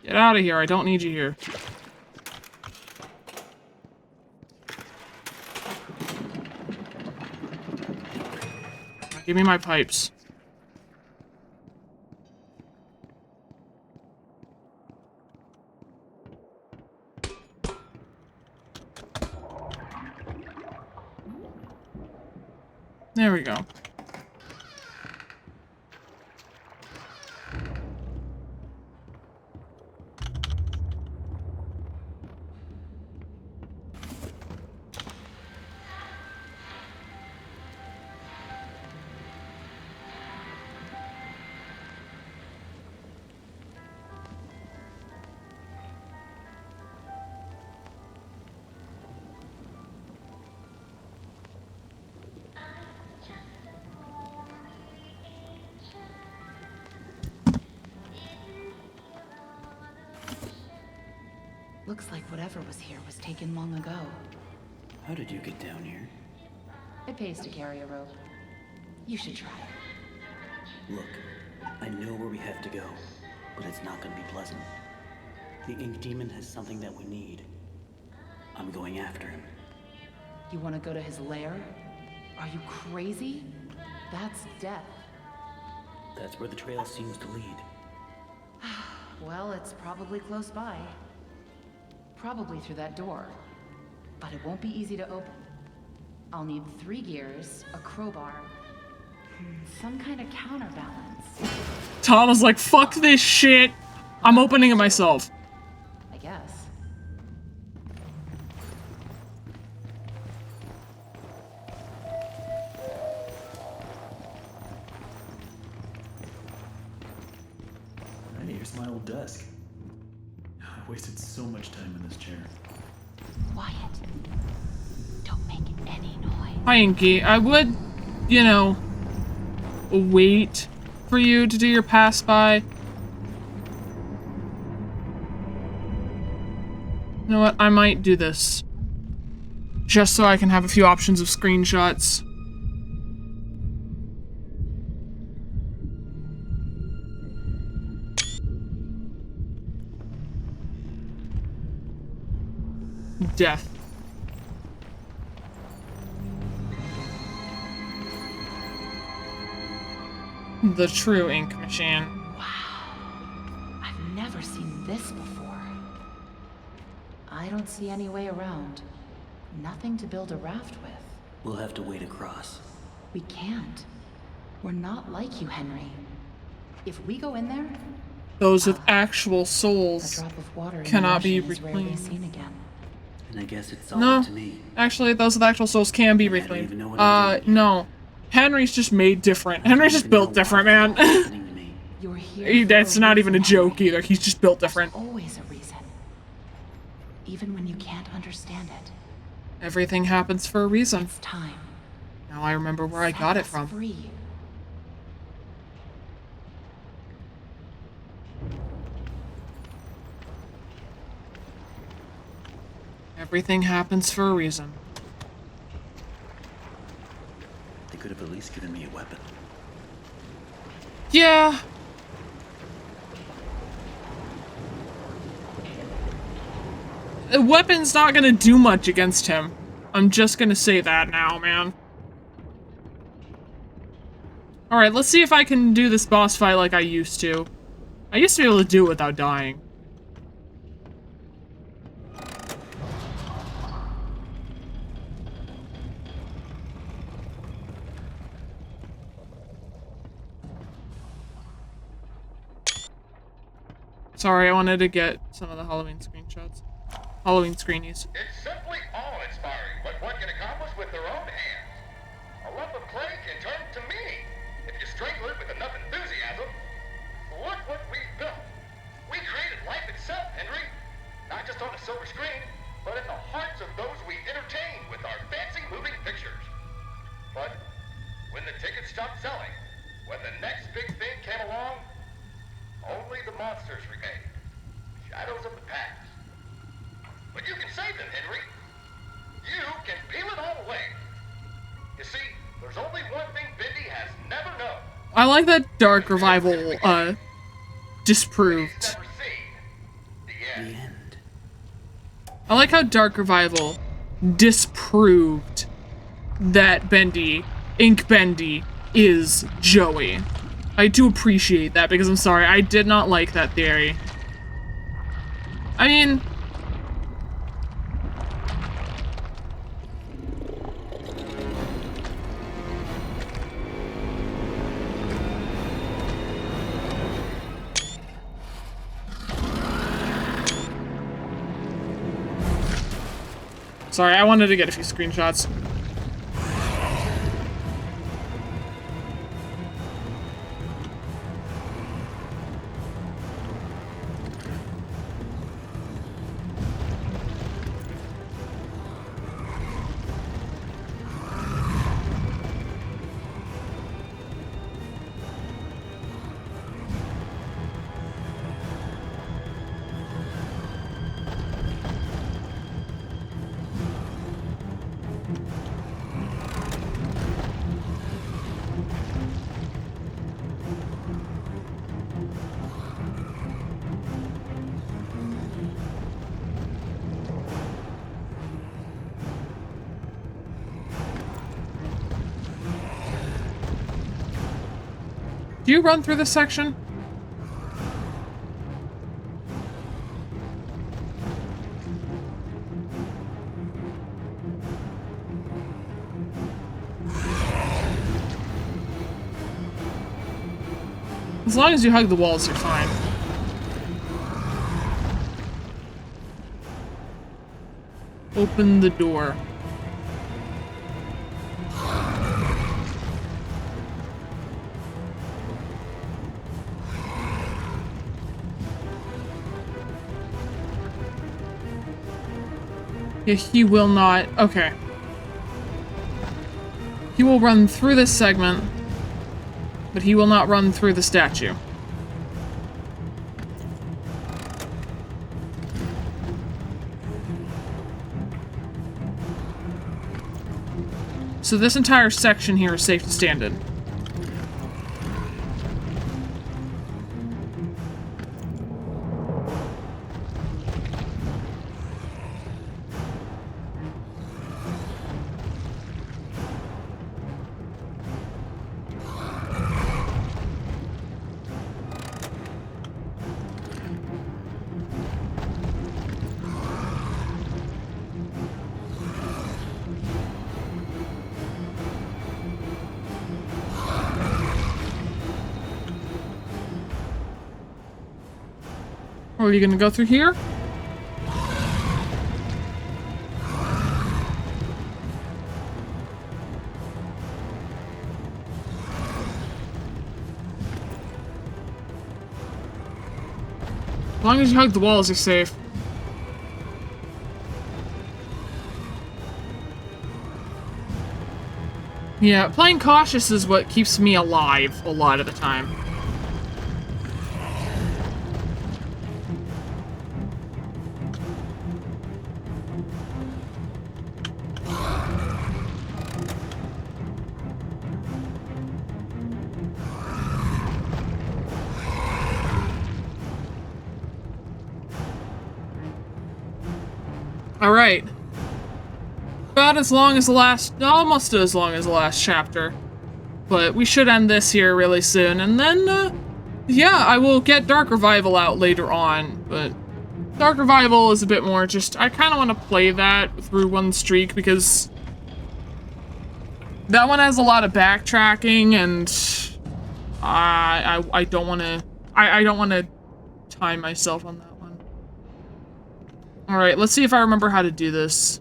Get out of here, I don't need you here. Give me my pipes. There we go. Looks like whatever was here was taken long ago. How did you get down here? It pays to carry a rope. You should try it. Look, I know where we have to go, but it's not gonna be pleasant. The Ink Demon has something that we need. I'm going after him. You want to go to his lair? Are you crazy? That's death. That's where the trail seems to lead. Well, it's probably close by. Probably through that door. But it won't be easy to open. I'll need 3 gears, a crowbar, some kind of counterbalance. Tom was like, fuck this shit. I'm opening it myself. I guess. Hey, here's my old desk. I wasted so much time in this chair. Quiet. Don't make any noise. Hi, Inky. I would, you know, wait for you to do your pass by. You know what? I might do this. Just so I can have a few options of screenshots. Death. The true ink machine. Wow. I've never seen this before. I don't see any way around. Nothing to build a raft with. We'll have to wade across. We can't. We're not like you, Henry. If we go in there, Those with actual a souls drop of water in cannot the be ocean is rarely reclaimed. seen again. And I guess it's all No, up to me. actually, those with actual souls can be And I don't even reclaimed. know what I'm doing here. No. Henry's just made different. Henry's just built different, man. Happening to me. You're here. That's for a not even a reason, joke Henry. either. He's just built different. There's always a reason. Even when you can't understand it. Everything happens for a reason. It's time. Now I remember where I Set got it us from. Free. Everything happens for a reason. They could have at least given me a weapon. Yeah. The weapon's not gonna do much against him. I'm just gonna say that now, man. Alright, let's see if I can do this boss fight like I used to. I used to be able to do it without dying. Sorry, I wanted to get some of the Halloween screenshots. Halloween screenies. It's simply awe-inspiring what one can accomplish with their own hands. A lump of clay can turn to meaning if you strangle it with enough enthusiasm. stopped selling. When the next big thing came along, only the monsters remained. Shadows of the past. But you can save them, Henry. You can peel it all away. You see, there's only one thing Bendy has never known. I like that Dark Revival, disproved. He's never seen the The end. end. I like how Dark Revival disproved that Bendy, Ink Bendy, is Joey. I do appreciate that because I'm sorry, I did not like that theory. I mean... Sorry, I wanted to get a few screenshots. Do you run through this section? As long as you hug the walls, you're fine. Open the door. Yeah, he will not. Okay. He will run through this segment, but he will not run through the statue. So this entire section here is safe to stand in. Or are you gonna go through here? As long as you hug the walls, you're safe. Yeah, playing cautious is what keeps me alive a lot of the time. Alright. About as long as the last, almost as long as the last chapter. But we should end this here really soon, and then, yeah, I will get Dark Revival out later on, but Dark Revival is a bit more just, I kind of want to play that through one streak, because that one has a lot of backtracking, and I don't want to, I don't want to time myself on that one. Alright, let's see if I remember how to do this.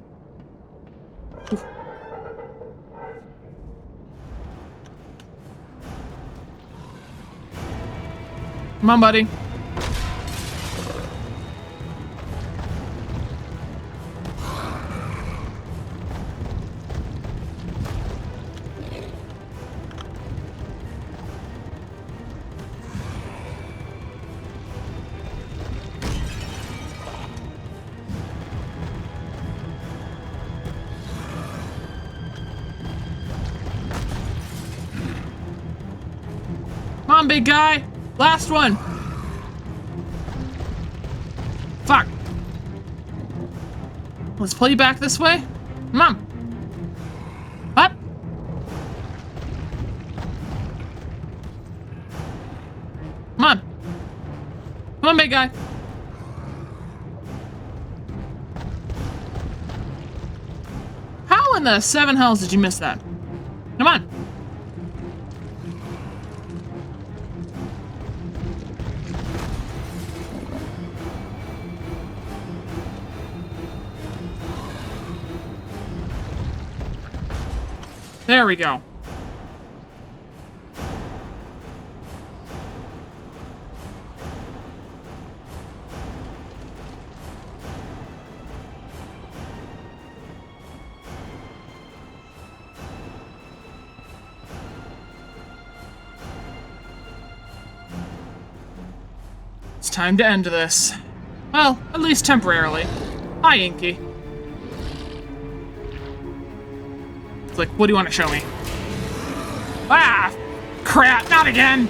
Come on, buddy. Come on, big guy. Last one. Fuck. Let's pull you back this way. Come on. Up. Come on. Come on, big guy. How in the seven hells did you miss that? Come on. There we go. It's time to end this. Well, at least temporarily. Hi, Inky. It's like, what do you want to show me? Ah! Crap, not again!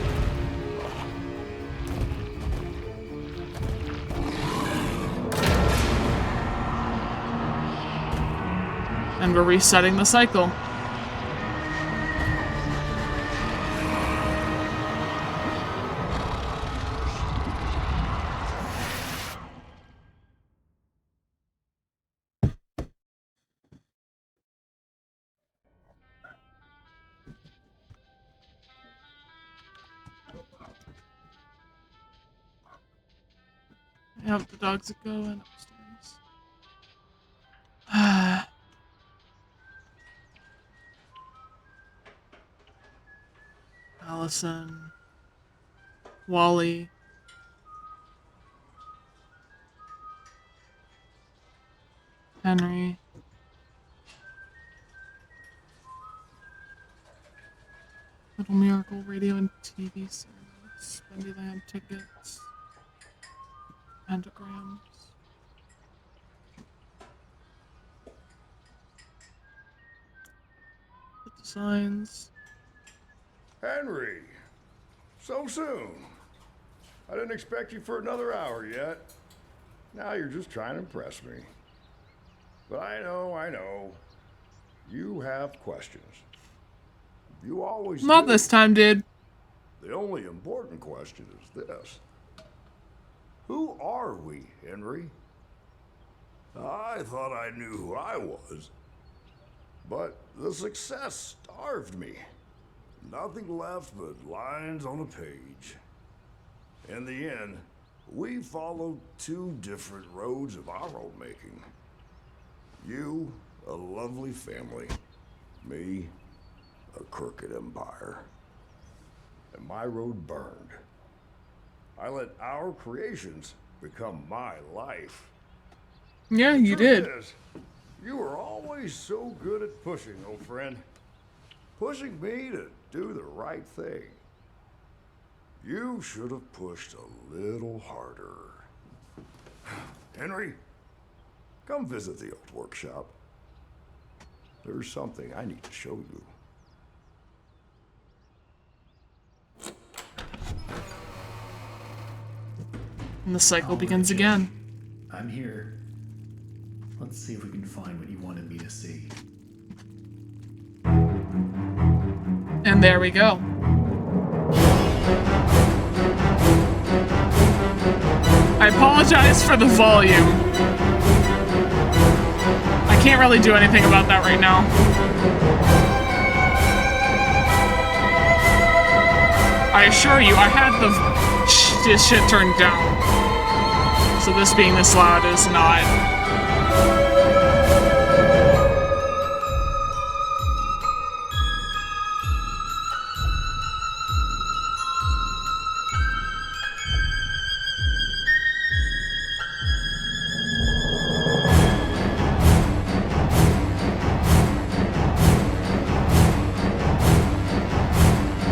And we're resetting the cycle. Yep, the dogs are going upstairs. Allison. Wally. Henry. Little Miracle Radio and TV series. Bendyland tickets. Pentagrams. The designs. Henry! So soon. I didn't expect you for another hour yet. Now you're just trying to impress me. But I know. You have questions. You always Not do. this time, dude. The only important question is this. Who are we, Henry? I thought I knew who I was. But the success starved me. Nothing left but lines on a page. In the end, we followed two different roads of our own making. You, a lovely family. Me, a crooked empire. And my road burned. I let our creations become my life. Yeah, you did. Is, you were always so good at pushing, old friend. Pushing me to do the right thing. You should have pushed a little harder. Henry, come visit the old workshop. There's something I need to show you. And the cycle begins again. I'm here. Let's see if we can find what you wanted me to see. And there we go. I apologize for the volume. I can't really do anything about that right now. I assure you, I had this shit turned down. So this being this loud is not.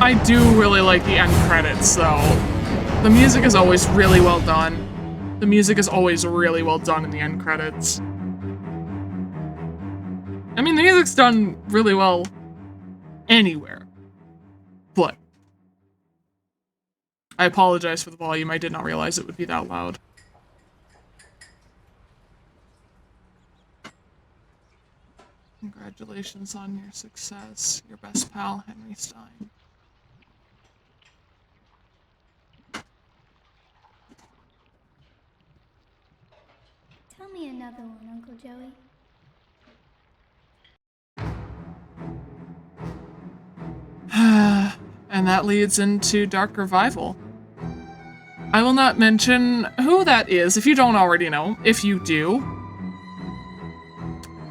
I do really like the end credits, though. The music is always really well done. The music is always really well done in the end credits. I mean, the music's done really well anywhere. But I apologize for the volume. I did not realize it would be that loud. Congratulations on your success. Your best pal, Henry Stein. Tell me another one, Uncle Joey. And that leads into Dark Revival. I will not mention who that is if you don't already know. If you do,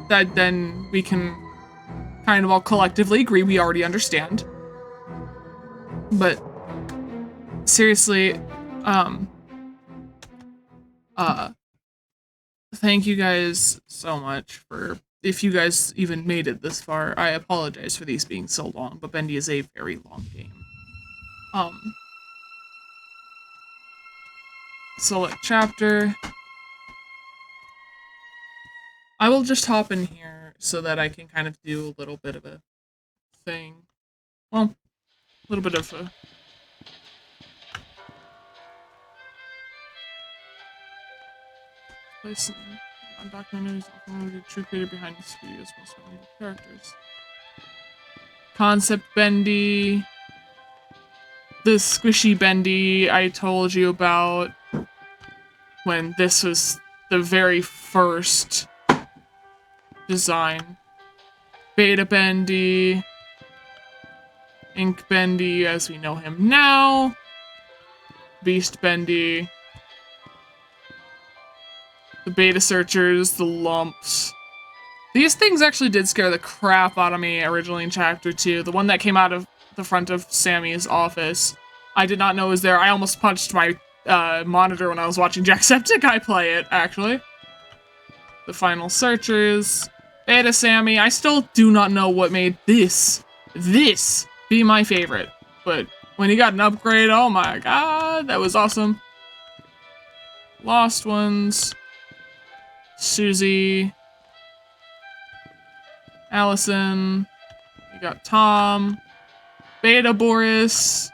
that then we can kind of all collectively agree we already understand. But seriously, thank you guys so much for, if you guys even made it this far. I apologize for these being so long, but Bendy is a very long game. Select chapter. I will just hop in here so that I can kind of do a little bit of a thing. Well, a little bit of a... Place undocumented the true creator behind the studio's most valuable characters. Concept Bendy. The squishy Bendy I told you about when this was the very first design. Beta Bendy. Ink Bendy as we know him now. Beast Bendy. The beta searchers, the lumps. These things actually did scare the crap out of me originally in Chapter 2. The one that came out of the front of Sammy's office. I did not know was there. I almost punched my monitor when I was watching Jacksepticeye play it, actually. The final searchers. Beta Sammy. I still do not know what made this be my favorite. But when he got an upgrade, oh my god, that was awesome. Lost Ones. Susie. Allison. You got Tom. Beta Boris.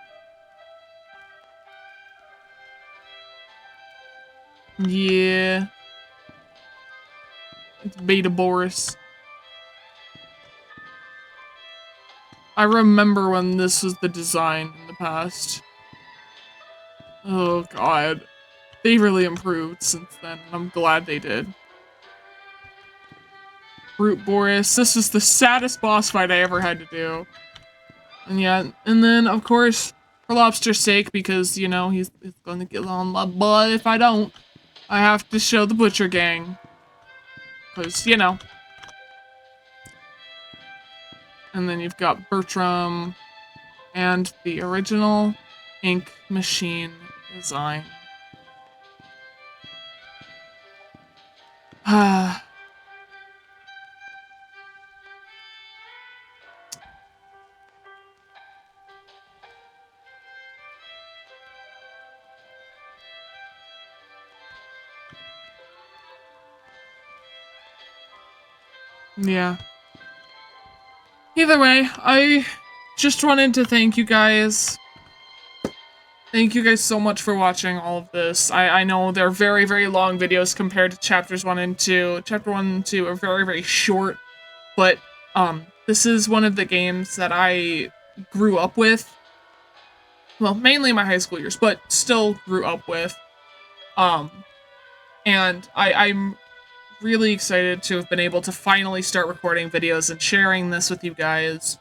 Yeah. It's Beta Boris. I remember when this was the design in the past. Oh god. They really improved since then, and I'm glad they did. Brute Boris. This was the saddest boss fight I ever had to do. And yeah, and then, of course, for Lobster's sake, because, you know, he's gonna get on my butt if I don't, I have to show the Butcher Gang. Because, you know. And then you've got Bertram and the original ink machine design. Yeah. Either way, I just wanted to thank you guys. Thank you guys so much for watching all of this. I know they're very, very long videos compared to chapters 1 and 2. Chapter 1 and 2 are very, very short, but this is one of the games that I grew up with. Well, mainly my high school years, but still grew up with. And I'm really excited to have been able to finally start recording videos and sharing this with you guys.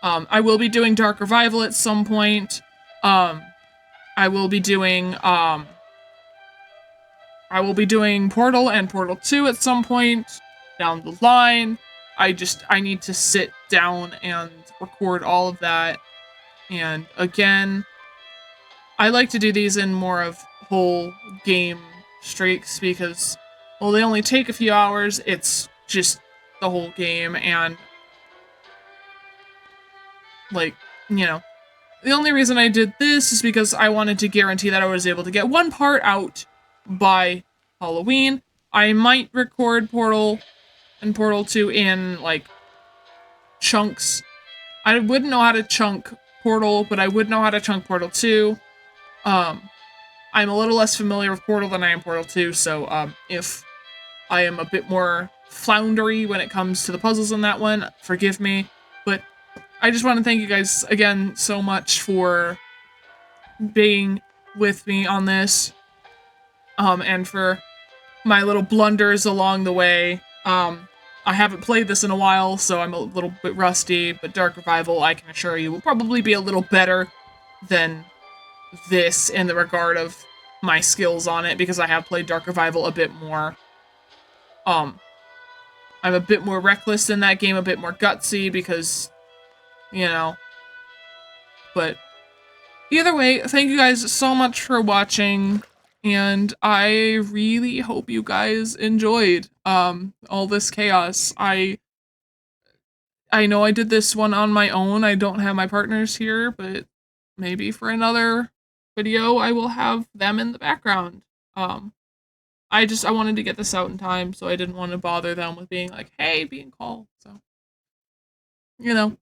I will be doing Dark Revival at some point. I will be doing Portal and Portal 2 at some point down the line. I need to sit down and record all of that. And again, I like to do these in more of whole game streaks because, well, they only take a few hours. It's just the whole game, and like, you know, the only reason I did this is because I wanted to guarantee that I was able to get one part out by Halloween. I might record Portal and Portal 2 in, like, chunks. I wouldn't know how to chunk Portal, but I would know how to chunk Portal 2. I'm a little less familiar with Portal than I am Portal 2, so if I am a bit more floundery when it comes to the puzzles in that one, forgive me. But I just want to thank you guys again so much for being with me on this, and for my little blunders along the way. I haven't played this in a while, so I'm a little bit rusty, but Dark Revival, I can assure you, will probably be a little better than this in the regard of my skills on it, because I have played Dark Revival a bit more. I'm a bit more reckless in that game, a bit more gutsy, because, you know, but either way, thank you guys so much for watching, and I really hope you guys enjoyed, all this chaos. I know I did this one on my own. I don't have my partners here, but maybe for another video, I will have them in the background. I wanted to get this out in time, so I didn't want to bother them with being like, hey, being called. So, you know,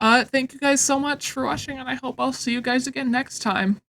thank you guys so much for watching, and I hope I'll see you guys again next time.